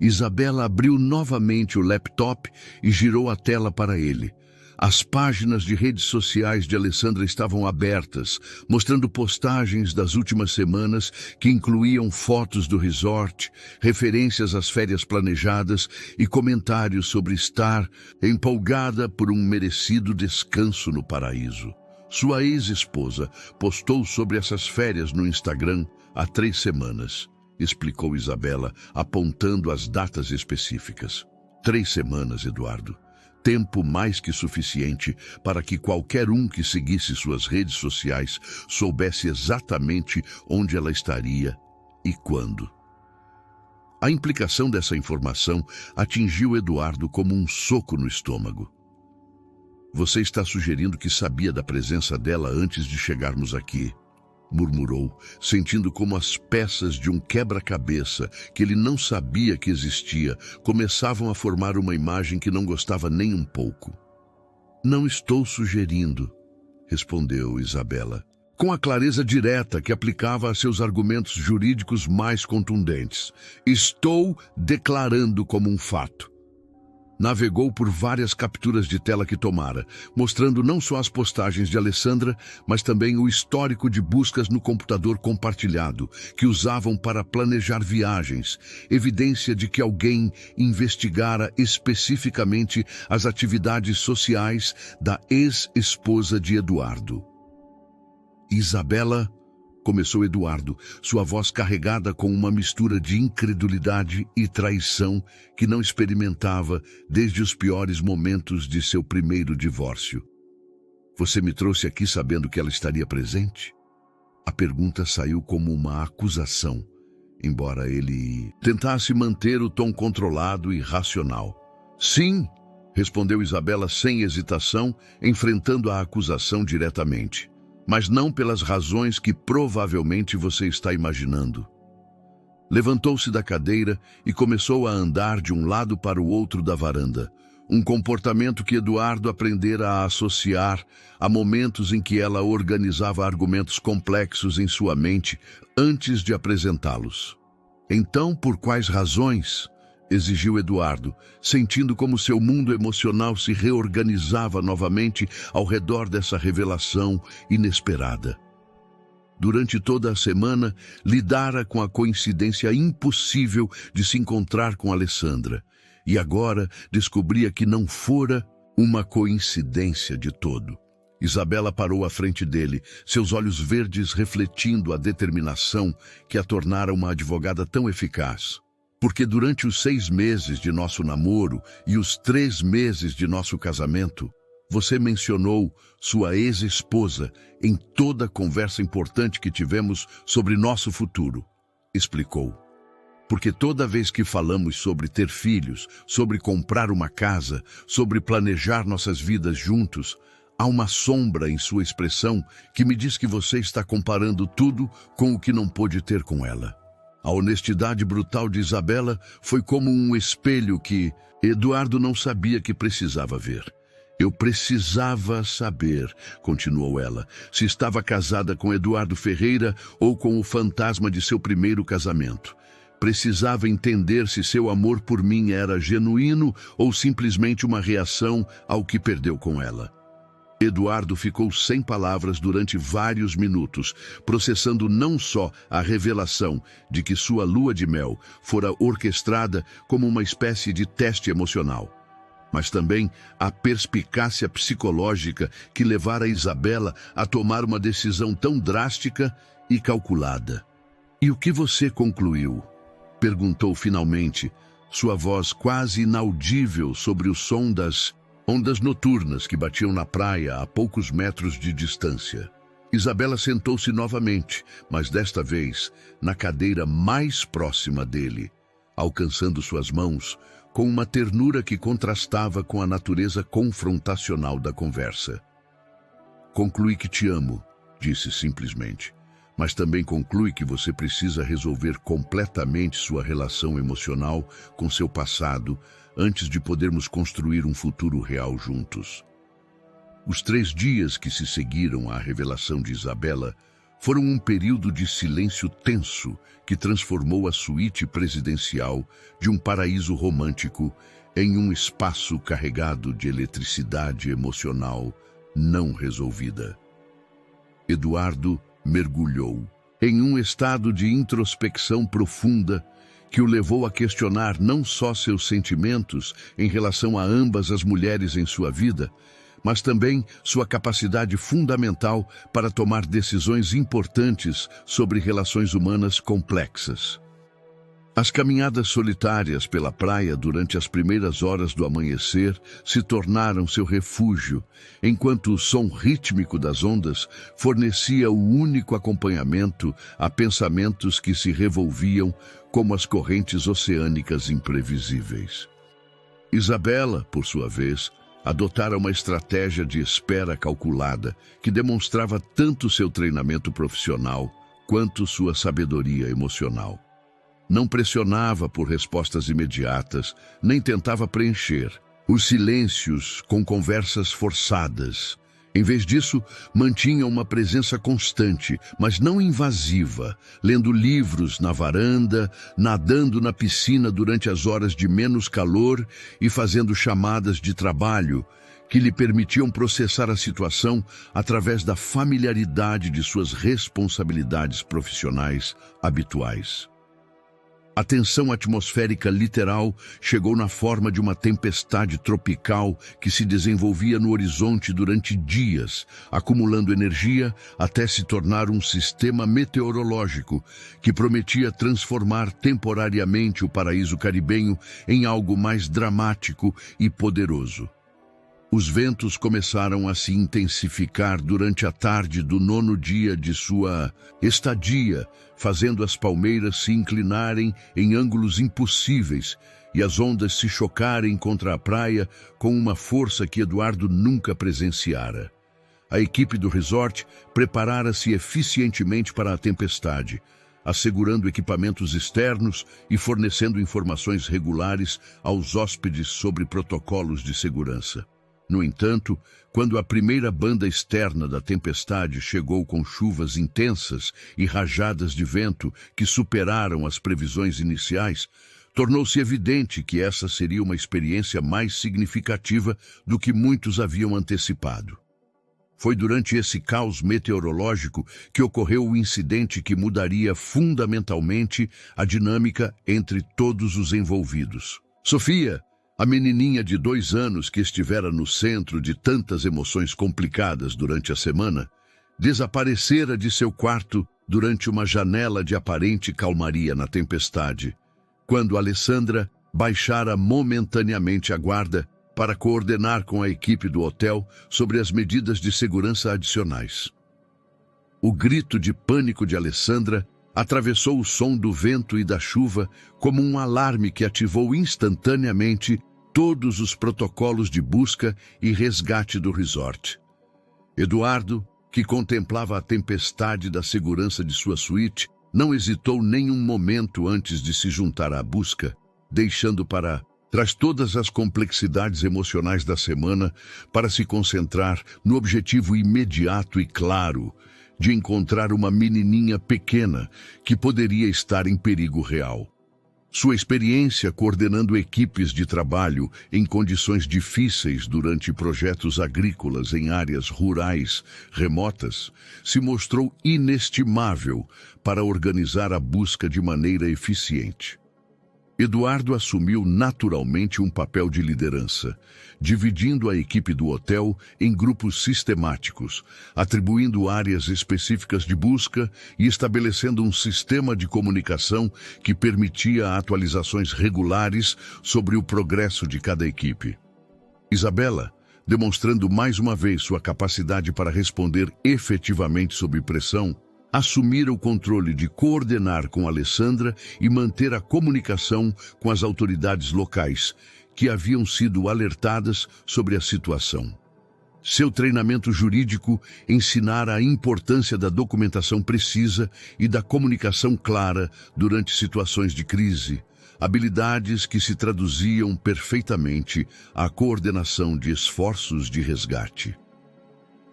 Isabela abriu novamente o laptop e girou a tela para ele. As páginas de redes sociais de Alessandra estavam abertas, mostrando postagens das últimas semanas que incluíam fotos do resort, referências às férias planejadas e comentários sobre estar empolgada por um merecido descanso no paraíso. Sua ex-esposa postou sobre essas férias no Instagram há 3 semanas, explicou Isabela, apontando as datas específicas. 3 semanas, Eduardo. Tempo mais que suficiente para que qualquer um que seguisse suas redes sociais soubesse exatamente onde ela estaria e quando. A implicação dessa informação atingiu Eduardo como um soco no estômago. Você está sugerindo que sabia da presença dela antes de chegarmos aqui, murmurou, sentindo como as peças de um quebra-cabeça que ele não sabia que existia começavam a formar uma imagem que não gostava nem um pouco. Não estou sugerindo, respondeu Isabela, com a clareza direta que aplicava a seus argumentos jurídicos mais contundentes. Estou declarando como um fato. Navegou por várias capturas de tela que tomara, mostrando não só as postagens de Alessandra, mas também o histórico de buscas no computador compartilhado, que usavam para planejar viagens, evidência de que alguém investigara especificamente as atividades sociais da ex-esposa de Eduardo. Isabela, começou Eduardo, sua voz carregada com uma mistura de incredulidade e traição que não experimentava desde os piores momentos de seu primeiro divórcio. Você me trouxe aqui sabendo que ela estaria presente? A pergunta saiu como uma acusação, embora ele tentasse manter o tom controlado e racional. Sim, respondeu Isabela sem hesitação, enfrentando a acusação diretamente. Mas não pelas razões que provavelmente você está imaginando. Levantou-se da cadeira e começou a andar de um lado para o outro da varanda, um comportamento que Eduardo aprendera a associar a momentos em que ela organizava argumentos complexos em sua mente antes de apresentá-los. Então, por quais razões? Exigiu Eduardo, sentindo como seu mundo emocional se reorganizava novamente ao redor dessa revelação inesperada. Durante toda a semana, lidara com a coincidência impossível de se encontrar com Alessandra, e agora descobria que não fora uma coincidência de todo. Isabela parou à frente dele, seus olhos verdes refletindo a determinação que a tornara uma advogada tão eficaz. Porque durante os 6 meses de nosso namoro e os 3 meses de nosso casamento, você mencionou sua ex-esposa em toda conversa importante que tivemos sobre nosso futuro, explicou. Porque toda vez que falamos sobre ter filhos, sobre comprar uma casa, sobre planejar nossas vidas juntos, há uma sombra em sua expressão que me diz que você está comparando tudo com o que não pôde ter com ela. A honestidade brutal de Isabela foi como um espelho que Eduardo não sabia que precisava ver. Eu precisava saber, continuou ela, se estava casada com Eduardo Ferreira ou com o fantasma de seu primeiro casamento. Precisava entender se seu amor por mim era genuíno ou simplesmente uma reação ao que perdeu com ela. Eduardo ficou sem palavras durante vários minutos, processando não só a revelação de que sua lua de mel fora orquestrada como uma espécie de teste emocional, mas também a perspicácia psicológica que levara Isabela a tomar uma decisão tão drástica e calculada. "E o que você concluiu?" perguntou finalmente, sua voz quase inaudível sobre o som das ondas noturnas que batiam na praia a poucos metros de distância. Isabela sentou-se novamente, mas desta vez na cadeira mais próxima dele, alcançando suas mãos com uma ternura que contrastava com a natureza confrontacional da conversa. "Conclui que te amo", disse simplesmente, "mas também conclui que você precisa resolver completamente sua relação emocional com seu passado antes de podermos construir um futuro real juntos." Os 3 dias que se seguiram à revelação de Isabela foram um período de silêncio tenso que transformou a suíte presidencial de um paraíso romântico em um espaço carregado de eletricidade emocional não resolvida. Eduardo mergulhou em um estado de introspecção profunda que o levou a questionar não só seus sentimentos em relação a ambas as mulheres em sua vida, mas também sua capacidade fundamental para tomar decisões importantes sobre relações humanas complexas. As caminhadas solitárias pela praia durante as primeiras horas do amanhecer se tornaram seu refúgio, enquanto o som rítmico das ondas fornecia o único acompanhamento a pensamentos que se revolviam como as correntes oceânicas imprevisíveis. Isabela, por sua vez, adotara uma estratégia de espera calculada que demonstrava tanto seu treinamento profissional quanto sua sabedoria emocional. Não pressionava por respostas imediatas, nem tentava preencher os silêncios com conversas forçadas. Em vez disso, mantinha uma presença constante, mas não invasiva, lendo livros na varanda, nadando na piscina durante as horas de menos calor e fazendo chamadas de trabalho que lhe permitiam processar a situação através da familiaridade de suas responsabilidades profissionais habituais. A tensão atmosférica literal chegou na forma de uma tempestade tropical que se desenvolvia no horizonte durante dias, acumulando energia até se tornar um sistema meteorológico que prometia transformar temporariamente o paraíso caribenho em algo mais dramático e poderoso. Os ventos começaram a se intensificar durante a tarde do 9º dia de sua estadia, fazendo as palmeiras se inclinarem em ângulos impossíveis e as ondas se chocarem contra a praia com uma força que Eduardo nunca presenciara. A equipe do resort preparara-se eficientemente para a tempestade, assegurando equipamentos externos e fornecendo informações regulares aos hóspedes sobre protocolos de segurança. No entanto, quando a primeira banda externa da tempestade chegou com chuvas intensas e rajadas de vento que superaram as previsões iniciais, tornou-se evidente que essa seria uma experiência mais significativa do que muitos haviam antecipado. Foi durante esse caos meteorológico que ocorreu o incidente que mudaria fundamentalmente a dinâmica entre todos os envolvidos. Sofia, a menininha de 2 anos que estivera no centro de tantas emoções complicadas durante a semana, desaparecera de seu quarto durante uma janela de aparente calmaria na tempestade, quando Alessandra baixara momentaneamente a guarda para coordenar com a equipe do hotel sobre as medidas de segurança adicionais. O grito de pânico de Alessandra Atravessou o som do vento e da chuva como um alarme que ativou instantaneamente todos os protocolos de busca e resgate do resort. Eduardo, que contemplava a tempestade da segurança de sua suíte, não hesitou nem um momento antes de se juntar à busca, deixando para trás todas as complexidades emocionais da semana para se concentrar no objetivo imediato e claro de encontrar uma menininha pequena que poderia estar em perigo real. Sua experiência coordenando equipes de trabalho em condições difíceis durante projetos agrícolas em áreas rurais remotas se mostrou inestimável para organizar a busca de maneira eficiente. Eduardo assumiu naturalmente um papel de liderança, dividindo a equipe do hotel em grupos sistemáticos, atribuindo áreas específicas de busca e estabelecendo um sistema de comunicação que permitia atualizações regulares sobre o progresso de cada equipe. Isabela, demonstrando mais uma vez sua capacidade para responder efetivamente sob pressão, assumir o controle de coordenar com Alessandra e manter a comunicação com as autoridades locais, que haviam sido alertadas sobre a situação. Seu treinamento jurídico ensinara a importância da documentação precisa e da comunicação clara durante situações de crise, habilidades que se traduziam perfeitamente à coordenação de esforços de resgate.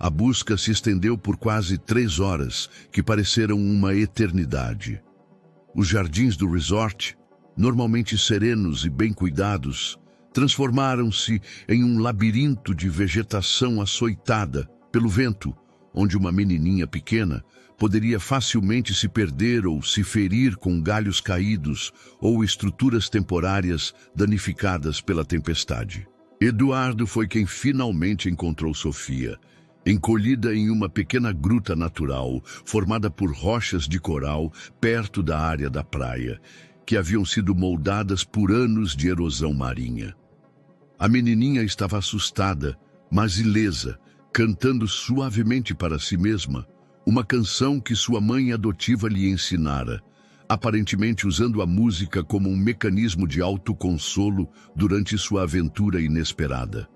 A busca se estendeu por quase 3 horas, que pareceram uma eternidade. Os jardins do resort, normalmente serenos e bem cuidados, transformaram-se em um labirinto de vegetação açoitada pelo vento, onde uma menininha pequena poderia facilmente se perder ou se ferir com galhos caídos ou estruturas temporárias danificadas pela tempestade. Eduardo foi quem finalmente encontrou Sofia, encolhida em uma pequena gruta natural, formada por rochas de coral perto da área da praia, que haviam sido moldadas por anos de erosão marinha. A menininha estava assustada, mas ilesa, cantando suavemente para si mesma, uma canção que sua mãe adotiva lhe ensinara, aparentemente usando a música como um mecanismo de autoconsolo durante sua aventura inesperada.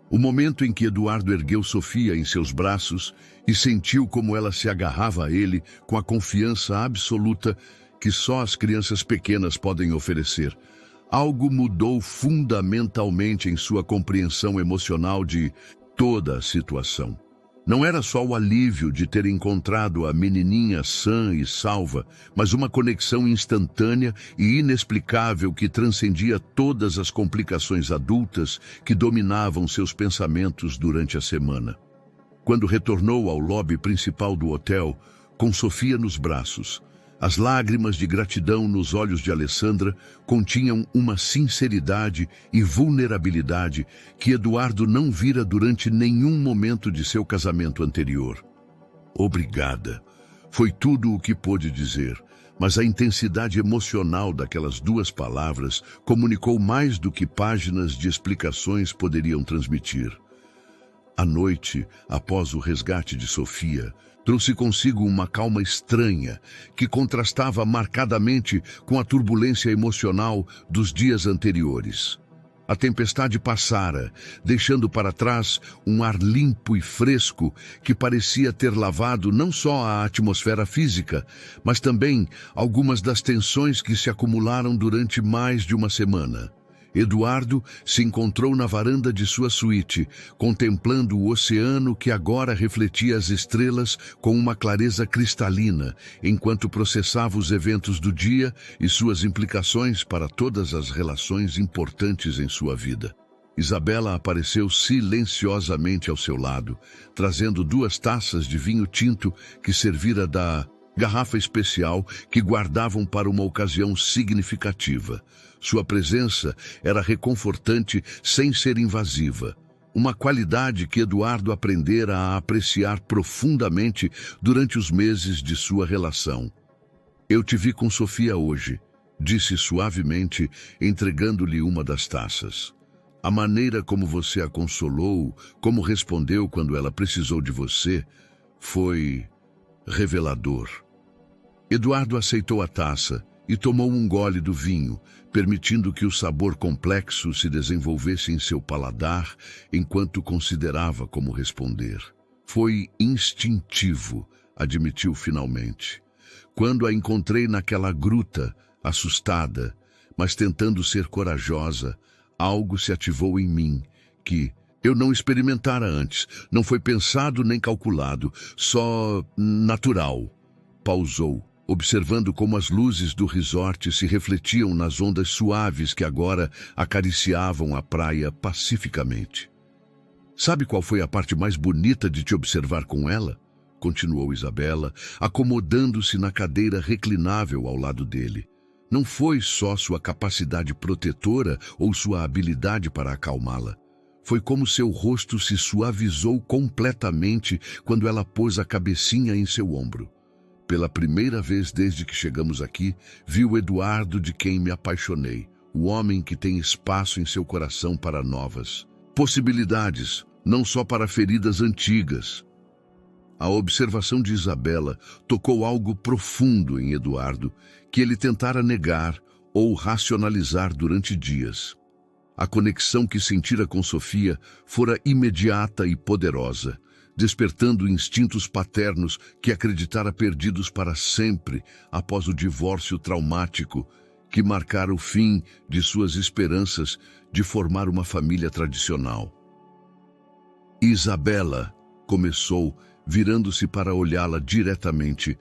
O momento em que Eduardo ergueu Sofia em seus braços e sentiu como ela se agarrava a ele com a confiança absoluta que só as crianças pequenas podem oferecer, algo mudou fundamentalmente em sua compreensão emocional de toda a situação. Não era só o alívio de ter encontrado a menininha sã e salva, mas uma conexão instantânea e inexplicável que transcendia todas as complicações adultas que dominavam seus pensamentos durante a semana. Quando retornou ao lobby principal do hotel, com Sofia nos braços, as lágrimas de gratidão nos olhos de Alessandra continham uma sinceridade e vulnerabilidade que Eduardo não vira durante nenhum momento de seu casamento anterior. Obrigada. Foi tudo o que pôde dizer, mas a intensidade emocional daquelas 2 palavras comunicou mais do que páginas de explicações poderiam transmitir. A noite, após o resgate de Sofia, trouxe consigo uma calma estranha que contrastava marcadamente com a turbulência emocional dos dias anteriores. A tempestade passara, deixando para trás um ar limpo e fresco que parecia ter lavado não só a atmosfera física, mas também algumas das tensões que se acumularam durante mais de uma semana. Eduardo se encontrou na varanda de sua suíte, contemplando o oceano que agora refletia as estrelas com uma clareza cristalina, enquanto processava os eventos do dia e suas implicações para todas as relações importantes em sua vida. Isabela apareceu silenciosamente ao seu lado, trazendo 2 taças de vinho tinto que servira da garrafa especial que guardavam para uma ocasião significativa. Sua presença era reconfortante sem ser invasiva, uma qualidade que Eduardo aprendera a apreciar profundamente durante os meses de sua relação. Eu te vi com Sofia hoje, disse suavemente, entregando-lhe uma das taças. A maneira como você a consolou, como respondeu quando ela precisou de você, foi revelador. Eduardo aceitou a taça e tomou um gole do vinho, permitindo que o sabor complexo se desenvolvesse em seu paladar enquanto considerava como responder. Foi instintivo, admitiu finalmente. Quando a encontrei naquela gruta, assustada, mas tentando ser corajosa, algo se ativou em mim que eu não experimentara antes. Não foi pensado nem calculado, só natural. Pausou, observando como as luzes do resort se refletiam nas ondas suaves que agora acariciavam a praia pacificamente. Sabe qual foi a parte mais bonita de te observar com ela? Continuou Isabela, acomodando-se na cadeira reclinável ao lado dele. Não foi só sua capacidade protetora ou sua habilidade para acalmá-la. Foi como seu rosto se suavizou completamente quando ela pôs a cabecinha em seu ombro. Pela primeira vez desde que chegamos aqui, vi o Eduardo de quem me apaixonei, o homem que tem espaço em seu coração para novas possibilidades, não só para feridas antigas. A observação de Isabela tocou algo profundo em Eduardo, que ele tentara negar ou racionalizar durante dias. A conexão que sentira com Sofia fora imediata e poderosa, despertando instintos paternos que acreditara perdidos para sempre após o divórcio traumático que marcara o fim de suas esperanças de formar uma família tradicional. Isabela, começou, virando-se para olhá-la diretamente.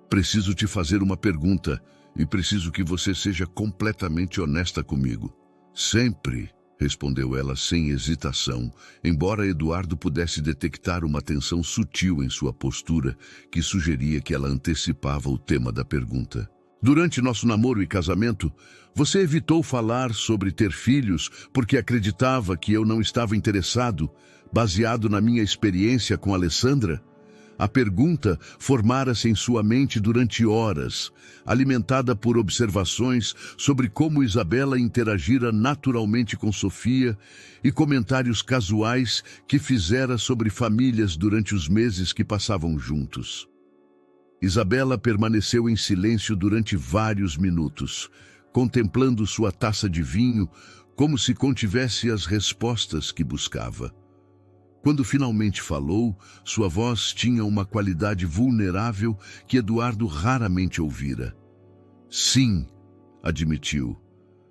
Preciso te fazer uma pergunta e preciso que você seja completamente honesta comigo. Sempre, respondeu ela sem hesitação, embora Eduardo pudesse detectar uma tensão sutil em sua postura que sugeria que ela antecipava o tema da pergunta. Durante nosso namoro e casamento, você evitou falar sobre ter filhos porque acreditava que eu não estava interessado, baseado na minha experiência com Alessandra? A pergunta formara-se em sua mente durante horas, alimentada por observações sobre como Isabela interagira naturalmente com Sofia e comentários casuais que fizera sobre famílias durante os meses que passavam juntos. Isabela permaneceu em silêncio durante vários minutos, contemplando sua taça de vinho como se contivesse as respostas que buscava. Quando finalmente falou, sua voz tinha uma qualidade vulnerável que Eduardo raramente ouvira. Sim, admitiu.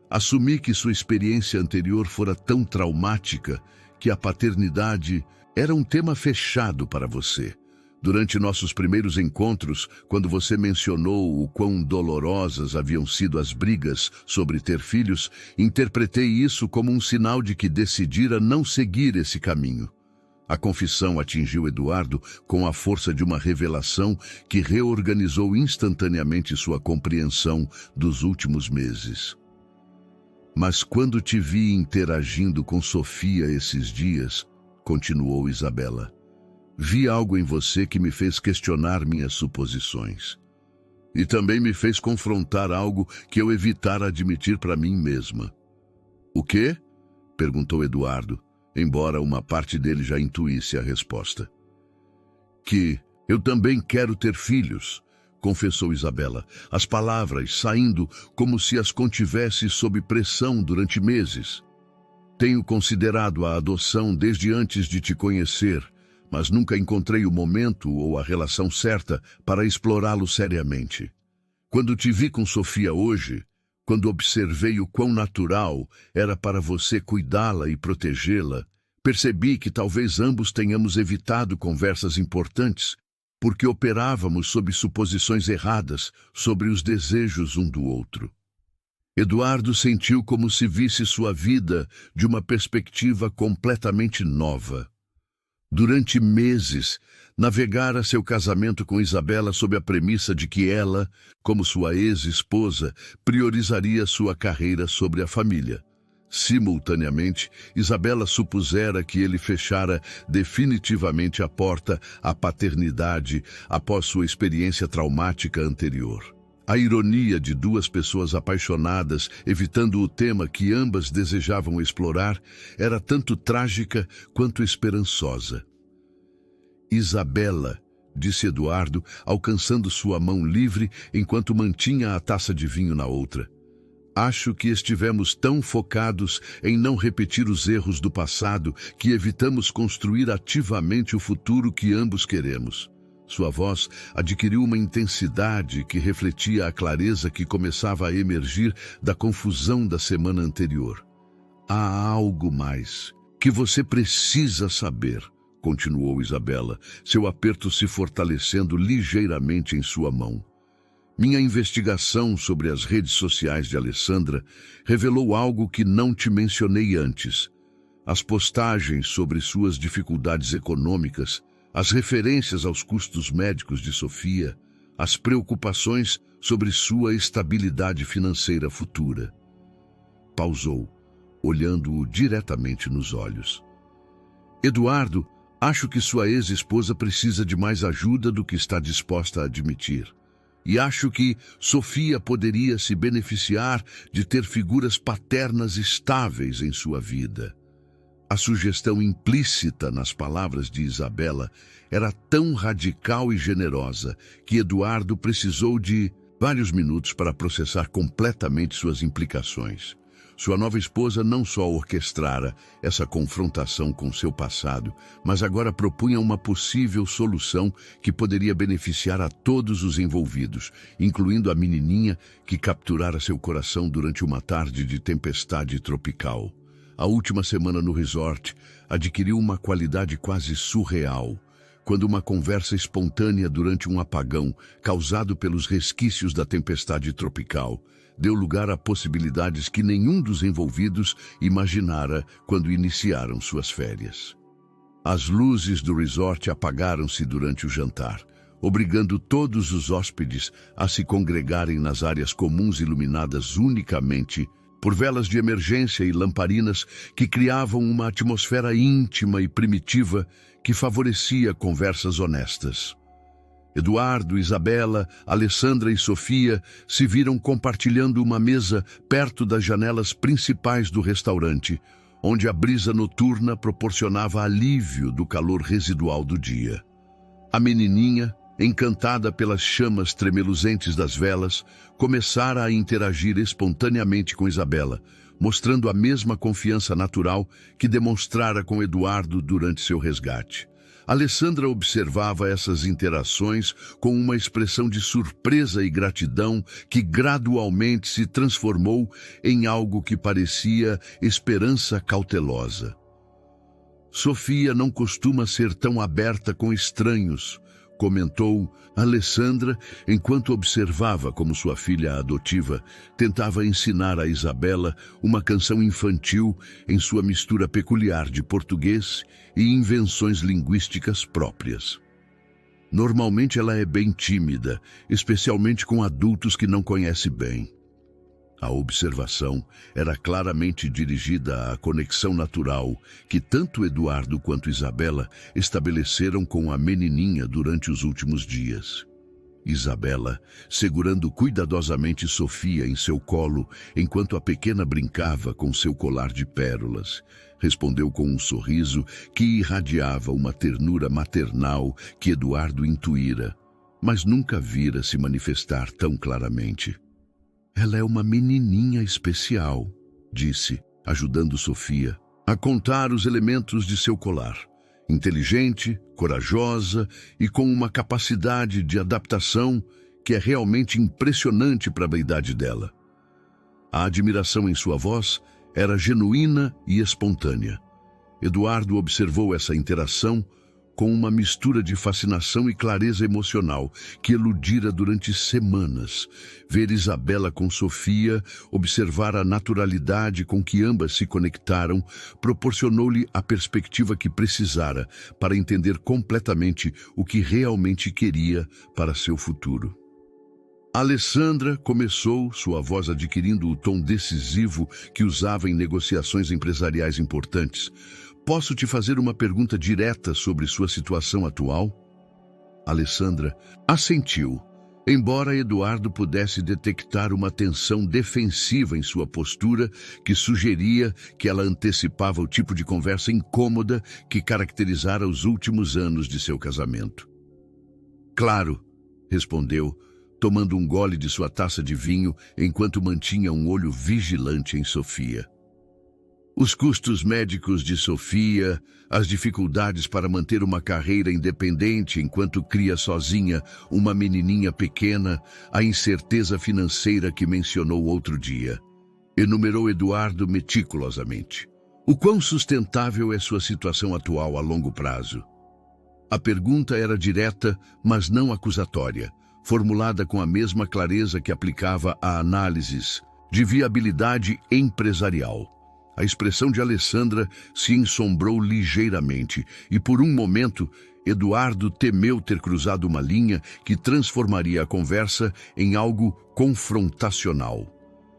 Assumi que sua experiência anterior fora tão traumática que a paternidade era um tema fechado para você. Durante nossos primeiros encontros, quando você mencionou o quão dolorosas haviam sido as brigas sobre ter filhos, interpretei isso como um sinal de que decidira não seguir esse caminho. A confissão atingiu Eduardo com a força de uma revelação que reorganizou instantaneamente sua compreensão dos últimos meses. Mas quando te vi interagindo com Sofia esses dias, continuou Isabela, vi algo em você que me fez questionar minhas suposições. E também me fez confrontar algo que eu evitara admitir para mim mesma. O quê? Perguntou Eduardo, embora uma parte dele já intuísse a resposta. Que eu também quero ter filhos, confessou Isabela, as palavras saindo como se as contivesse sob pressão durante meses. Tenho considerado a adoção desde antes de te conhecer, mas nunca encontrei o momento ou a relação certa para explorá-lo seriamente. Quando te vi com Sofia hoje, quando observei o quão natural era para você cuidá-la e protegê-la, percebi que talvez ambos tenhamos evitado conversas importantes porque operávamos sob suposições erradas sobre os desejos um do outro. Eduardo sentiu como se visse sua vida de uma perspectiva completamente nova. Durante meses, navegara seu casamento com Isabela sob a premissa de que ela, como sua ex-esposa, priorizaria sua carreira sobre a família. Simultaneamente, Isabela supusera que ele fechara definitivamente a porta à paternidade após sua experiência traumática anterior. A ironia de duas pessoas apaixonadas evitando o tema que ambas desejavam explorar era tanto trágica quanto esperançosa. Isabela, disse Eduardo, alcançando sua mão livre enquanto mantinha a taça de vinho na outra. Acho que estivemos tão focados em não repetir os erros do passado que evitamos construir ativamente o futuro que ambos queremos. Sua voz adquiriu uma intensidade que refletia a clareza que começava a emergir da confusão da semana anterior. Há algo mais que você precisa saber, continuou Isabela, seu aperto se fortalecendo ligeiramente em sua mão. Minha investigação sobre as redes sociais de Alessandra revelou algo que não te mencionei antes. As postagens sobre suas dificuldades econômicas, as referências aos custos médicos de Sofia, as preocupações sobre sua estabilidade financeira futura. Pausou, olhando-o diretamente nos olhos. Eduardo, acho que sua ex-esposa precisa de mais ajuda do que está disposta a admitir. E acho que Sofia poderia se beneficiar de ter figuras paternas estáveis em sua vida. A sugestão implícita nas palavras de Isabela era tão radical e generosa que Eduardo precisou de vários minutos para processar completamente suas implicações. Sua nova esposa não só orquestrara essa confrontação com seu passado, mas agora propunha uma possível solução que poderia beneficiar a todos os envolvidos, incluindo a menininha que capturara seu coração durante uma tarde de tempestade tropical. A última semana no resort adquiriu uma qualidade quase surreal, quando uma conversa espontânea durante um apagão causado pelos resquícios da tempestade tropical deu lugar a possibilidades que nenhum dos envolvidos imaginara quando iniciaram suas férias. As luzes do resort apagaram-se durante o jantar, obrigando todos os hóspedes a se congregarem nas áreas comuns iluminadas unicamente por velas de emergência e lamparinas que criavam uma atmosfera íntima e primitiva que favorecia conversas honestas. Eduardo, Isabela, Alessandra e Sofia se viram compartilhando uma mesa perto das janelas principais do restaurante, onde a brisa noturna proporcionava alívio do calor residual do dia. A menininha, encantada pelas chamas tremeluzentes das velas, começara a interagir espontaneamente com Isabela, mostrando a mesma confiança natural que demonstrara com Eduardo durante seu resgate. Alessandra observava essas interações com uma expressão de surpresa e gratidão que gradualmente se transformou em algo que parecia esperança cautelosa. Sofia não costuma ser tão aberta com estranhos, comentou Alessandra enquanto observava como sua filha adotiva tentava ensinar a Isabela uma canção infantil em sua mistura peculiar de português e invenções linguísticas próprias. Normalmente ela é bem tímida, especialmente com adultos que não conhece bem. A observação era claramente dirigida à conexão natural que tanto Eduardo quanto Isabela estabeleceram com a menininha durante os últimos dias. Isabela, segurando cuidadosamente Sofia em seu colo enquanto a pequena brincava com seu colar de pérolas, respondeu com um sorriso que irradiava uma ternura maternal que Eduardo intuíra, mas nunca vira se manifestar tão claramente. Ela é uma menininha especial, disse, ajudando Sofia a contar os elementos de seu colar. Inteligente, corajosa e com uma capacidade de adaptação que é realmente impressionante para a idade dela. A admiração em sua voz era genuína e espontânea. Eduardo observou essa interação com uma mistura de fascinação e clareza emocional que eludira durante semanas. Ver Isabela com Sofia, observar a naturalidade com que ambas se conectaram, proporcionou-lhe a perspectiva que precisara para entender completamente o que realmente queria para seu futuro. Alessandra começou, sua voz adquirindo o tom decisivo que usava em negociações empresariais importantes. Posso te fazer uma pergunta direta sobre sua situação atual? Alessandra assentiu, embora Eduardo pudesse detectar uma tensão defensiva em sua postura que sugeria que ela antecipava o tipo de conversa incômoda que caracterizara os últimos anos de seu casamento. Claro, respondeu, tomando um gole de sua taça de vinho enquanto mantinha um olho vigilante em Sofia. Os custos médicos de Sofia, as dificuldades para manter uma carreira independente enquanto cria sozinha uma menininha pequena, a incerteza financeira que mencionou outro dia. Enumerou Eduardo meticulosamente. O quão sustentável é sua situação atual a longo prazo? A pergunta era direta, mas não acusatória, formulada com a mesma clareza que aplicava a análises de viabilidade empresarial. A expressão de Alessandra se ensombrou ligeiramente e, por um momento, Eduardo temeu ter cruzado uma linha que transformaria a conversa em algo confrontacional.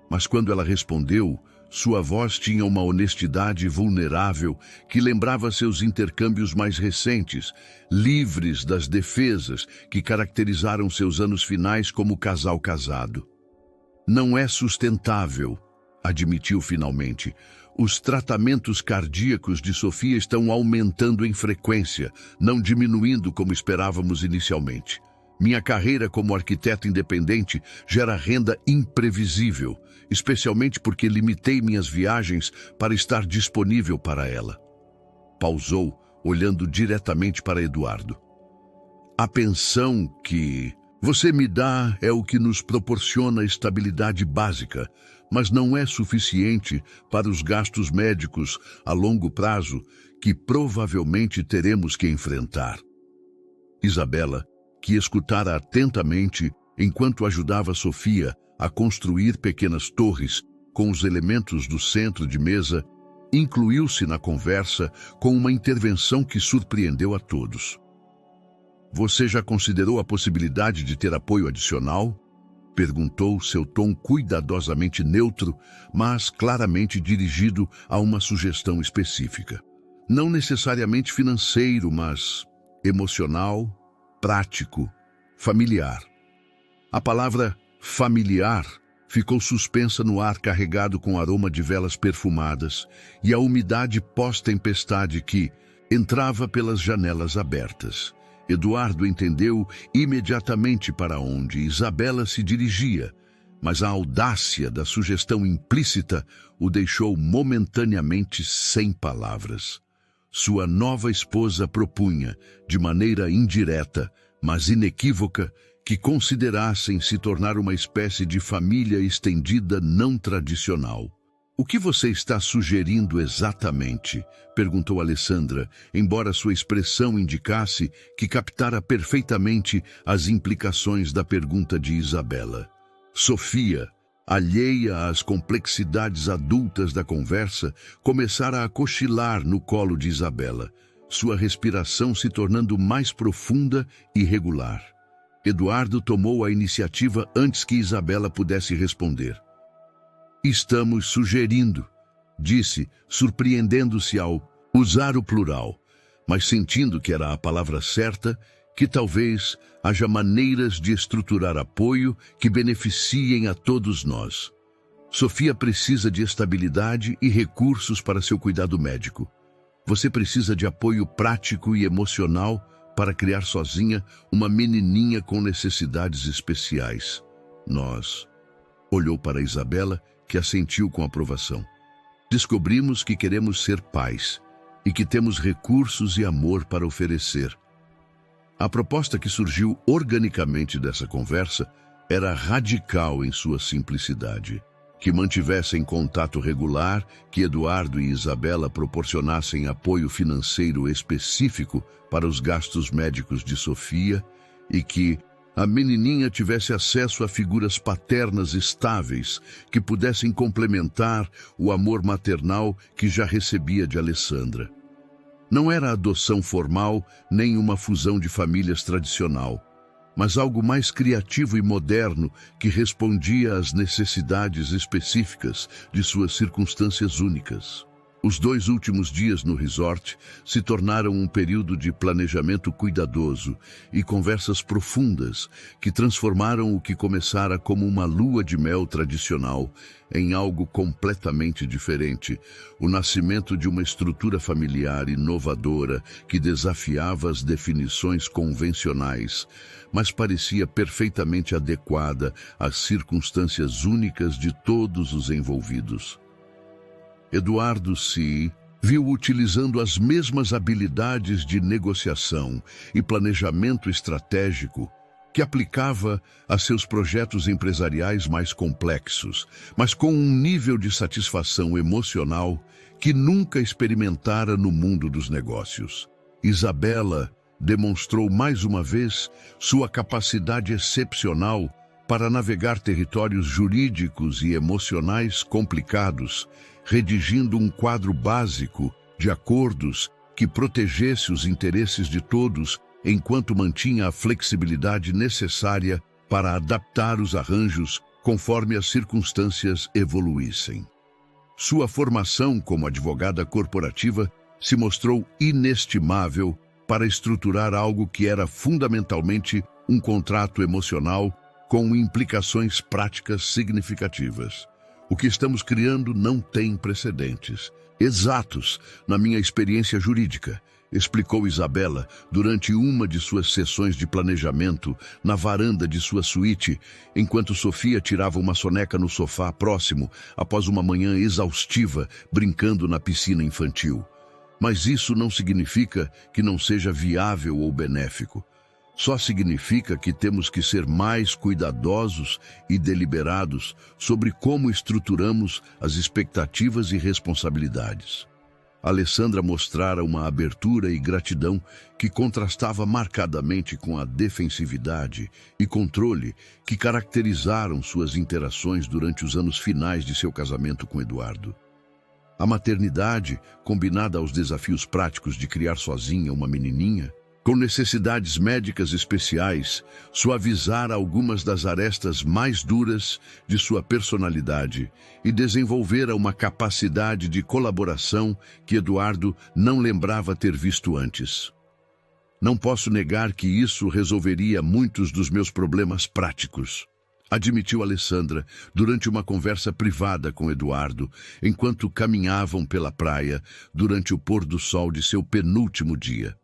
Mas quando ela respondeu, sua voz tinha uma honestidade vulnerável que lembrava seus intercâmbios mais recentes, livres das defesas que caracterizaram seus anos finais como casal casado. Não é sustentável, admitiu finalmente. Os tratamentos cardíacos de Sofia estão aumentando em frequência, não diminuindo como esperávamos inicialmente. Minha carreira como arquiteto independente gera renda imprevisível, especialmente porque limitei minhas viagens para estar disponível para ela. Pausou, olhando diretamente para Eduardo. A pensão que você me dá é o que nos proporciona estabilidade básica, mas não é suficiente para os gastos médicos a longo prazo que provavelmente teremos que enfrentar. Isabela, que escutara atentamente enquanto ajudava Sofia a construir pequenas torres com os elementos do centro de mesa, incluiu-se na conversa com uma intervenção que surpreendeu a todos. Você já considerou a possibilidade de ter apoio adicional? Perguntou, seu tom cuidadosamente neutro, mas claramente dirigido a uma sugestão específica. Não necessariamente financeiro, mas emocional, prático, familiar. A palavra familiar ficou suspensa no ar carregado com aroma de velas perfumadas e a umidade pós-tempestade que entrava pelas janelas abertas. Eduardo entendeu imediatamente para onde Isabela se dirigia, mas a audácia da sugestão implícita o deixou momentaneamente sem palavras. Sua nova esposa propunha, de maneira indireta, mas inequívoca, que considerassem se tornar uma espécie de família estendida não tradicional. O que você está sugerindo exatamente? Perguntou Alessandra, embora sua expressão indicasse que captara perfeitamente as implicações da pergunta de Isabela. Sofia, alheia às complexidades adultas da conversa, começara a cochilar no colo de Isabela, sua respiração se tornando mais profunda e regular. Eduardo tomou a iniciativa antes que Isabela pudesse responder. Estamos sugerindo, disse, surpreendendo-se ao usar o plural, mas sentindo que era a palavra certa, que talvez haja maneiras de estruturar apoio que beneficiem a todos nós. Sofia precisa de estabilidade e recursos para seu cuidado médico. Você precisa de apoio prático e emocional para criar sozinha uma menininha com necessidades especiais. Nós. Olhou para Isabela, que assentiu com aprovação. Descobrimos que queremos ser pais e que temos recursos e amor para oferecer. A proposta que surgiu organicamente dessa conversa era radical em sua simplicidade. Que mantivessem contato regular, que Eduardo e Isabela proporcionassem apoio financeiro específico para os gastos médicos de Sofia e que a menininha tivesse acesso a figuras paternas estáveis que pudessem complementar o amor maternal que já recebia de Alessandra. Não era adoção formal nem uma fusão de famílias tradicional, mas algo mais criativo e moderno que respondia às necessidades específicas de suas circunstâncias únicas. Os 2 últimos dias no resort se tornaram um período de planejamento cuidadoso e conversas profundas que transformaram o que começara como uma lua de mel tradicional em algo completamente diferente, o nascimento de uma estrutura familiar inovadora que desafiava as definições convencionais, mas parecia perfeitamente adequada às circunstâncias únicas de todos os envolvidos. Eduardo se viu utilizando as mesmas habilidades de negociação e planejamento estratégico que aplicava a seus projetos empresariais mais complexos, mas com um nível de satisfação emocional que nunca experimentara no mundo dos negócios. Isabela demonstrou mais uma vez sua capacidade excepcional para navegar territórios jurídicos e emocionais complicados, redigindo um quadro básico de acordos que protegesse os interesses de todos, enquanto mantinha a flexibilidade necessária para adaptar os arranjos conforme as circunstâncias evoluíssem. Sua formação como advogada corporativa se mostrou inestimável para estruturar algo que era fundamentalmente um contrato emocional com implicações práticas significativas. O que estamos criando não tem precedentes exatos na minha experiência jurídica, explicou Isabela durante uma de suas sessões de planejamento na varanda de sua suíte, enquanto Sofia tirava uma soneca no sofá próximo após uma manhã exaustiva brincando na piscina infantil. Mas isso não significa que não seja viável ou benéfico. Só significa que temos que ser mais cuidadosos e deliberados sobre como estruturamos as expectativas e responsabilidades. Alessandra mostrara uma abertura e gratidão que contrastava marcadamente com a defensividade e controle que caracterizaram suas interações durante os anos finais de seu casamento com Eduardo. A maternidade, combinada aos desafios práticos de criar sozinha uma menininha, com necessidades médicas especiais, suavizar algumas das arestas mais duras de sua personalidade e desenvolver uma capacidade de colaboração que Eduardo não lembrava ter visto antes. Não posso negar que isso resolveria muitos dos meus problemas práticos, admitiu Alessandra durante uma conversa privada com Eduardo, enquanto caminhavam pela praia durante o pôr do sol de seu penúltimo dia.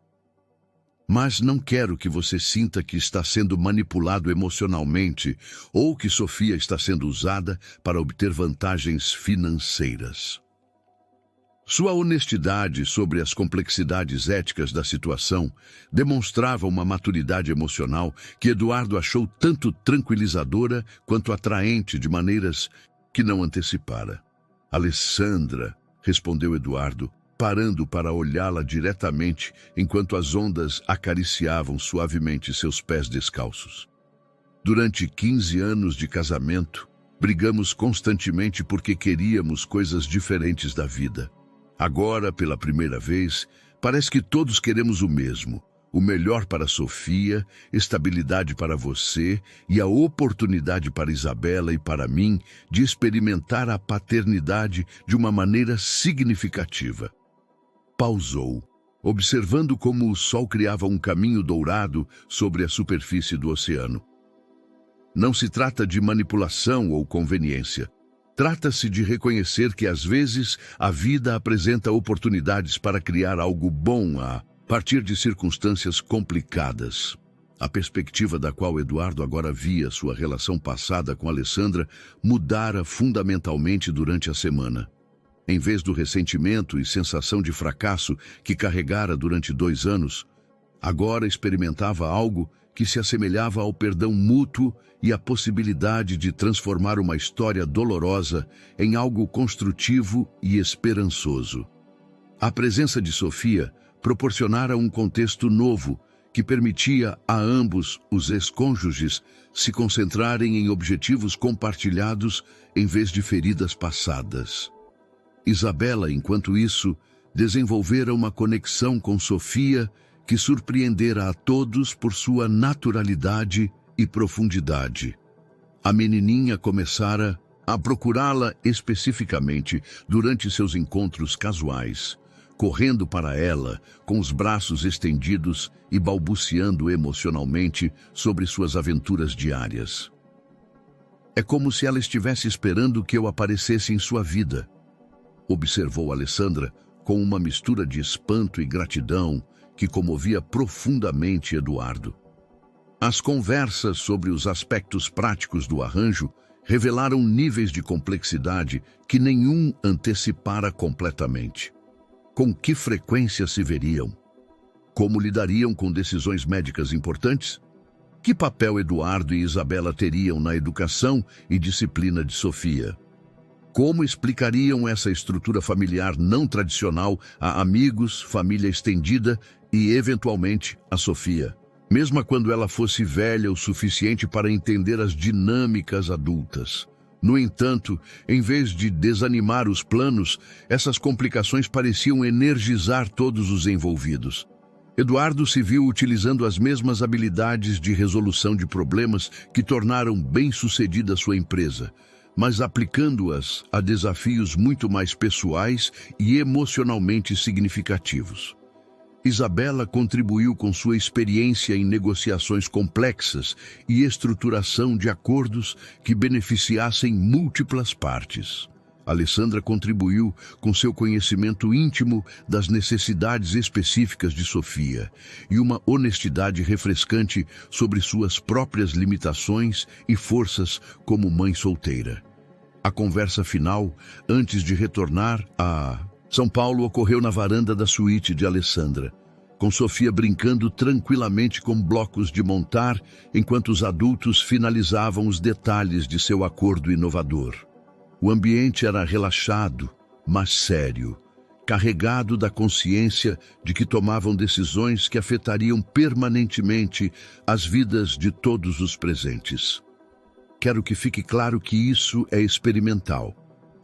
Mas não quero que você sinta que está sendo manipulado emocionalmente ou que Sofia está sendo usada para obter vantagens financeiras. Sua honestidade sobre as complexidades éticas da situação demonstrava uma maturidade emocional que Eduardo achou tanto tranquilizadora quanto atraente de maneiras que não antecipara. Alessandra, respondeu Eduardo, parando para olhá-la diretamente enquanto as ondas acariciavam suavemente seus pés descalços. Durante 15 anos de casamento, brigamos constantemente porque queríamos coisas diferentes da vida. Agora, pela primeira vez, parece que todos queremos o mesmo: o melhor para Sofia, estabilidade para você e a oportunidade para Isabela e para mim de experimentar a paternidade de uma maneira significativa. Pausou, observando como o sol criava um caminho dourado sobre a superfície do oceano. Não se trata de manipulação ou conveniência. Trata-se de reconhecer que, às vezes, a vida apresenta oportunidades para criar algo bom a partir de circunstâncias complicadas. A perspectiva da qual Eduardo agora via sua relação passada com Alessandra mudara fundamentalmente durante a semana. Em vez do ressentimento e sensação de fracasso que carregara durante 2 anos, agora experimentava algo que se assemelhava ao perdão mútuo e à possibilidade de transformar uma história dolorosa em algo construtivo e esperançoso. A presença de Sofia proporcionara um contexto novo que permitia a ambos os ex-cônjuges se concentrarem em objetivos compartilhados em vez de feridas passadas. Isabela, enquanto isso, desenvolvera uma conexão com Sofia que surpreendera a todos por sua naturalidade e profundidade. A menininha começara a procurá-la especificamente durante seus encontros casuais, correndo para ela com os braços estendidos e balbuciando emocionalmente sobre suas aventuras diárias. É como se ela estivesse esperando que eu aparecesse em sua vida, observou Alessandra com uma mistura de espanto e gratidão que comovia profundamente Eduardo. As conversas sobre os aspectos práticos do arranjo revelaram níveis de complexidade que nenhum antecipara completamente. Com que frequência se veriam? Como lidariam com decisões médicas importantes? Que papel Eduardo e Isabela teriam na educação e disciplina de Sofia? Como explicariam essa estrutura familiar não tradicional a amigos, família estendida e, eventualmente, a Sofia, mesmo quando ela fosse velha o suficiente para entender as dinâmicas adultas? No entanto, em vez de desanimar os planos, essas complicações pareciam energizar todos os envolvidos. Eduardo se viu utilizando as mesmas habilidades de resolução de problemas que tornaram bem-sucedida sua empresa, mas aplicando-as a desafios muito mais pessoais e emocionalmente significativos. Isabela contribuiu com sua experiência em negociações complexas e estruturação de acordos que beneficiassem múltiplas partes. Alessandra contribuiu com seu conhecimento íntimo das necessidades específicas de Sofia e uma honestidade refrescante sobre suas próprias limitações e forças como mãe solteira. A conversa final, antes de retornar a São Paulo, ocorreu na varanda da suíte de Alessandra, com Sofia brincando tranquilamente com blocos de montar, enquanto os adultos finalizavam os detalhes de seu acordo inovador. O ambiente era relaxado, mas sério, carregado da consciência de que tomavam decisões que afetariam permanentemente as vidas de todos os presentes. Quero que fique claro que isso é experimental,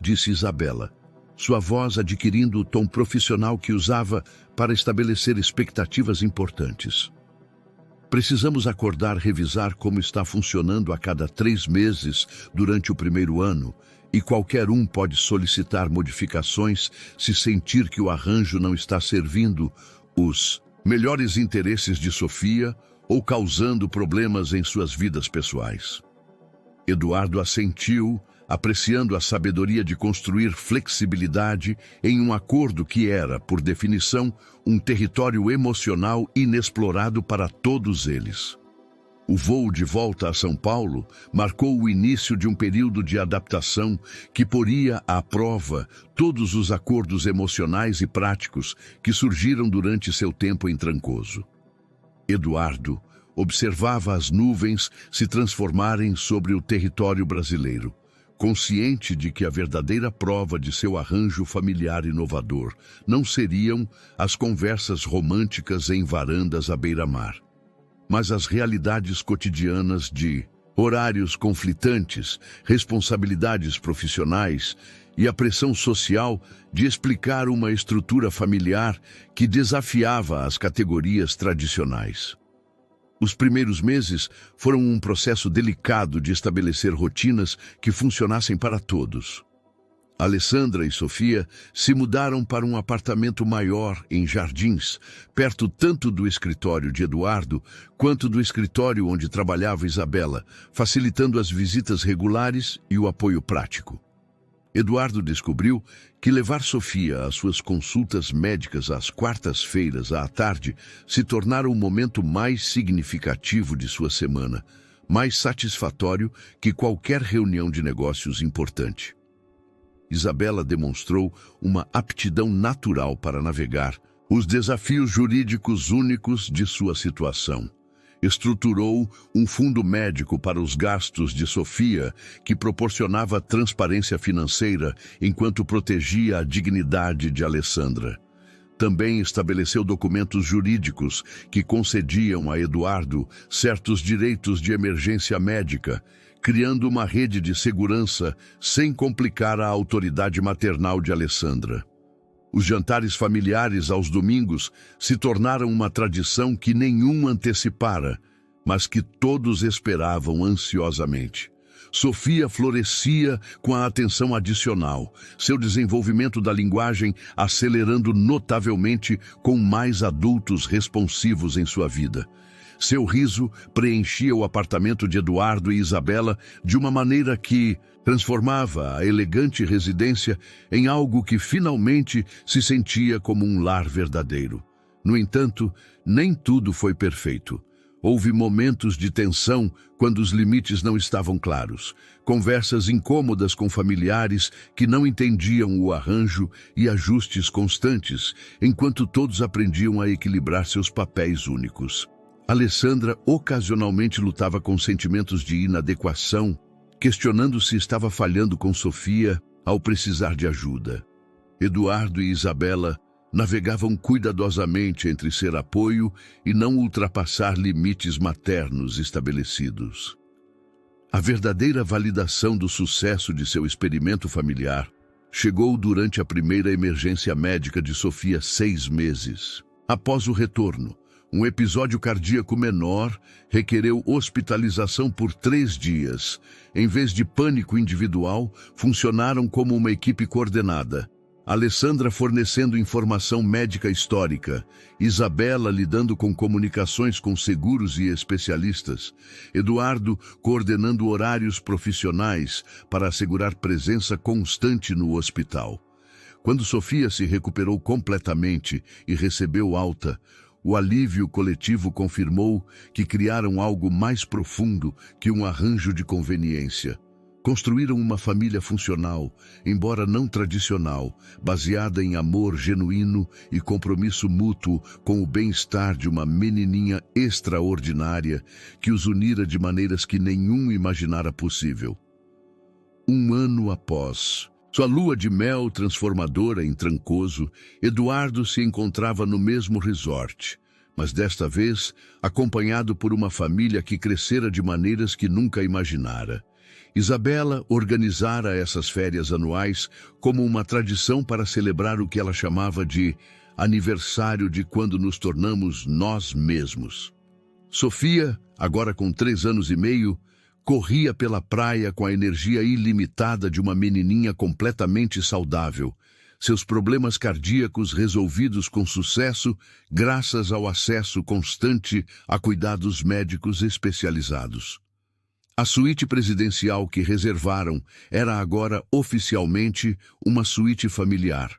disse Isabela, sua voz adquirindo o tom profissional que usava para estabelecer expectativas importantes. Precisamos acordar, revisar como está funcionando a cada 3 meses durante o primeiro ano, e qualquer um pode solicitar modificações se sentir que o arranjo não está servindo os melhores interesses de Sofia ou causando problemas em suas vidas pessoais. Eduardo assentiu, apreciando a sabedoria de construir flexibilidade em um acordo que era, por definição, um território emocional inexplorado para todos eles. O voo de volta a São Paulo marcou o início de um período de adaptação que poria à prova todos os acordos emocionais e práticos que surgiram durante seu tempo em Trancoso. Eduardo observava as nuvens se transformarem sobre o território brasileiro, consciente de que a verdadeira prova de seu arranjo familiar inovador não seriam as conversas românticas em varandas à beira-mar, mas as realidades cotidianas de horários conflitantes, responsabilidades profissionais e a pressão social de explicar uma estrutura familiar que desafiava as categorias tradicionais. Os primeiros meses foram um processo delicado de estabelecer rotinas que funcionassem para todos. Alessandra e Sofia se mudaram para um apartamento maior em Jardins, perto tanto do escritório de Eduardo quanto do escritório onde trabalhava Isabela, facilitando as visitas regulares e o apoio prático. Eduardo descobriu que levar Sofia às suas consultas médicas às quartas-feiras à tarde se tornara o momento mais significativo de sua semana, mais satisfatório que qualquer reunião de negócios importante. Isabela demonstrou uma aptidão natural para navegar os desafios jurídicos únicos de sua situação. Estruturou um fundo médico para os gastos de Sofia, que proporcionava transparência financeira enquanto protegia a dignidade de Alessandra. Também estabeleceu documentos jurídicos que concediam a Eduardo certos direitos de emergência médica, criando uma rede de segurança sem complicar a autoridade maternal de Alessandra. Os jantares familiares aos domingos se tornaram uma tradição que nenhum antecipara, mas que todos esperavam ansiosamente. Sofia florescia com a atenção adicional, seu desenvolvimento da linguagem acelerando notavelmente com mais adultos responsivos em sua vida. Seu riso preenchia o apartamento de Eduardo e Isabela de uma maneira que transformava a elegante residência em algo que finalmente se sentia como um lar verdadeiro. No entanto, nem tudo foi perfeito. Houve momentos de tensão quando os limites não estavam claros, conversas incômodas com familiares que não entendiam o arranjo e ajustes constantes, enquanto todos aprendiam a equilibrar seus papéis únicos. Alessandra ocasionalmente lutava com sentimentos de inadequação, questionando se estava falhando com Sofia ao precisar de ajuda. Eduardo e Isabela navegavam cuidadosamente entre ser apoio e não ultrapassar limites maternos estabelecidos. A verdadeira validação do sucesso de seu experimento familiar chegou durante a primeira emergência médica de Sofia 6 meses. Após o retorno, um episódio cardíaco menor requereu hospitalização por 3 dias. Em vez de pânico individual, funcionaram como uma equipe coordenada. Alessandra fornecendo informação médica histórica, Isabela lidando com comunicações com seguros e especialistas, Eduardo coordenando horários profissionais para assegurar presença constante no hospital. Quando Sofia se recuperou completamente e recebeu alta, o alívio coletivo confirmou que criaram algo mais profundo que um arranjo de conveniência. Construíram uma família funcional, embora não tradicional, baseada em amor genuíno e compromisso mútuo com o bem-estar de uma menininha extraordinária que os unira de maneiras que nenhum imaginara possível. 1 ano após sua lua de mel transformadora em Trancoso, Eduardo se encontrava no mesmo resort, mas desta vez acompanhado por uma família que crescera de maneiras que nunca imaginara. Isabela organizara essas férias anuais como uma tradição para celebrar o que ela chamava de aniversário de quando nos tornamos nós mesmos. Sofia, agora com 3 anos e meio, corria pela praia com a energia ilimitada de uma menininha completamente saudável, seus problemas cardíacos resolvidos com sucesso graças ao acesso constante a cuidados médicos especializados. A suíte presidencial que reservaram era agora oficialmente uma suíte familiar,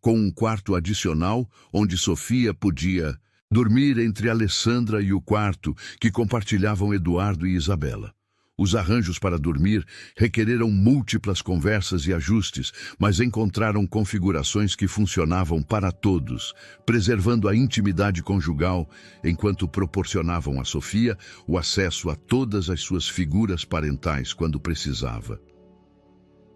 com um quarto adicional onde Sofia podia dormir entre Alessandra e o quarto que compartilhavam Eduardo e Isabela. Os arranjos para dormir requereram múltiplas conversas e ajustes, mas encontraram configurações que funcionavam para todos, preservando a intimidade conjugal, enquanto proporcionavam a Sofia o acesso a todas as suas figuras parentais quando precisava.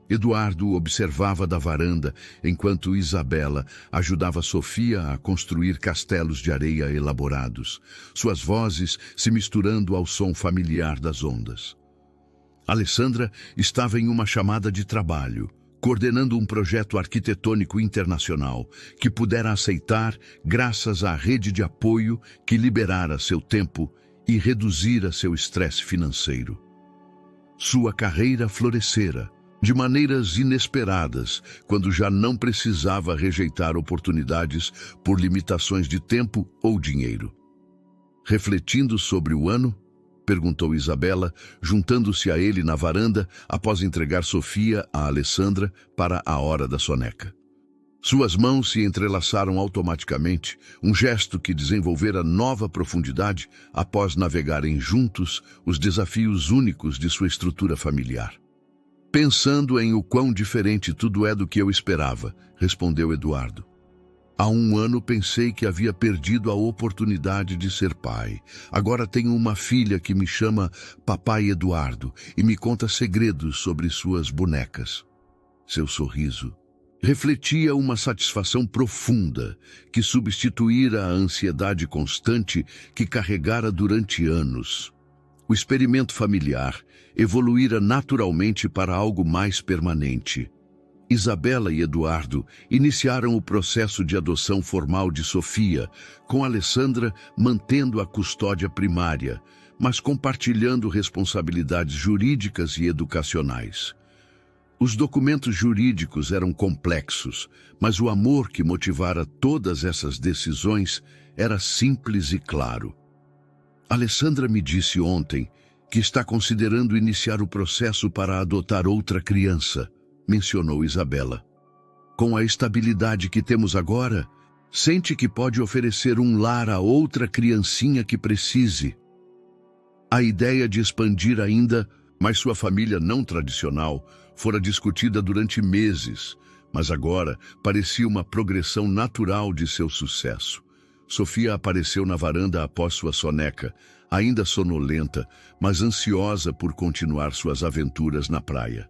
Eduardo observava da varanda, enquanto Isabela ajudava Sofia a construir castelos de areia elaborados, suas vozes se misturando ao som familiar das ondas. Alessandra estava em uma chamada de trabalho, coordenando um projeto arquitetônico internacional que pudera aceitar graças à rede de apoio que liberara seu tempo e reduzira seu estresse financeiro. Sua carreira florescera de maneiras inesperadas quando já não precisava rejeitar oportunidades por limitações de tempo ou dinheiro. Refletindo sobre o ano, perguntou Isabela, juntando-se a ele na varanda após entregar Sofia a Alessandra para a hora da soneca. Suas mãos se entrelaçaram automaticamente, um gesto que desenvolvera nova profundidade após navegarem juntos os desafios únicos de sua estrutura familiar. Pensando em o quão diferente tudo é do que eu esperava, respondeu Eduardo. Há 1 ano pensei que havia perdido a oportunidade de ser pai. Agora tenho uma filha que me chama Papai Eduardo e me conta segredos sobre suas bonecas. Seu sorriso refletia uma satisfação profunda que substituíra a ansiedade constante que carregara durante anos. O experimento familiar evoluíra naturalmente para algo mais permanente. Isabela e Eduardo iniciaram o processo de adoção formal de Sofia, com Alessandra mantendo a custódia primária, mas compartilhando responsabilidades jurídicas e educacionais. Os documentos jurídicos eram complexos, mas o amor que motivara todas essas decisões era simples e claro. Alessandra me disse ontem que está considerando iniciar o processo para adotar outra criança, mencionou Isabela. Com a estabilidade que temos agora, sente que pode oferecer um lar a outra criancinha que precise. A ideia de expandir ainda, mas sua família não tradicional, fora discutida durante meses, mas agora parecia uma progressão natural de seu sucesso. Sofia apareceu na varanda após sua soneca, ainda sonolenta, mas ansiosa por continuar suas aventuras na praia.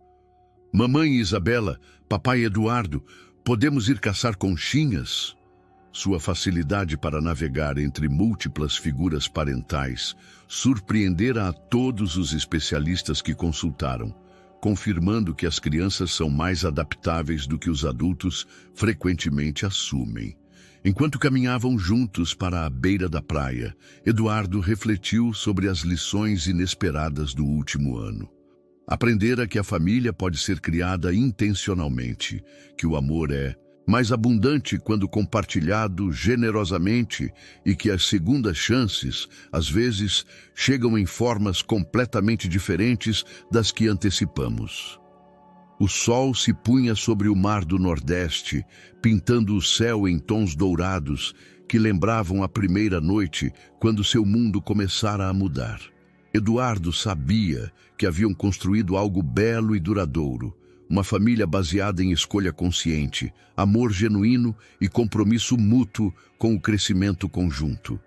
Mamãe Isabela, papai Eduardo, podemos ir caçar conchinhas? Sua facilidade para navegar entre múltiplas figuras parentais surpreendera a todos os especialistas que consultaram, confirmando que as crianças são mais adaptáveis do que os adultos frequentemente assumem. Enquanto caminhavam juntos para a beira da praia, Eduardo refletiu sobre as lições inesperadas do último ano. Aprendera que a família pode ser criada intencionalmente, que o amor é mais abundante quando compartilhado generosamente e que as segundas chances, às vezes, chegam em formas completamente diferentes das que antecipamos. O sol se punha sobre o mar do Nordeste, pintando o céu em tons dourados que lembravam a primeira noite quando seu mundo começara a mudar. Eduardo sabia que haviam construído algo belo e duradouro, uma família baseada em escolha consciente, amor genuíno e compromisso mútuo com o crescimento conjunto.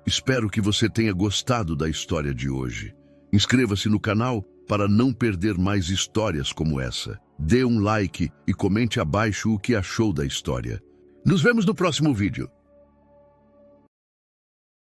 Espero que você tenha gostado da história de hoje. Inscreva-se no canal para não perder mais histórias como essa. Dê um like e comente abaixo o que achou da história. Nos vemos no próximo vídeo.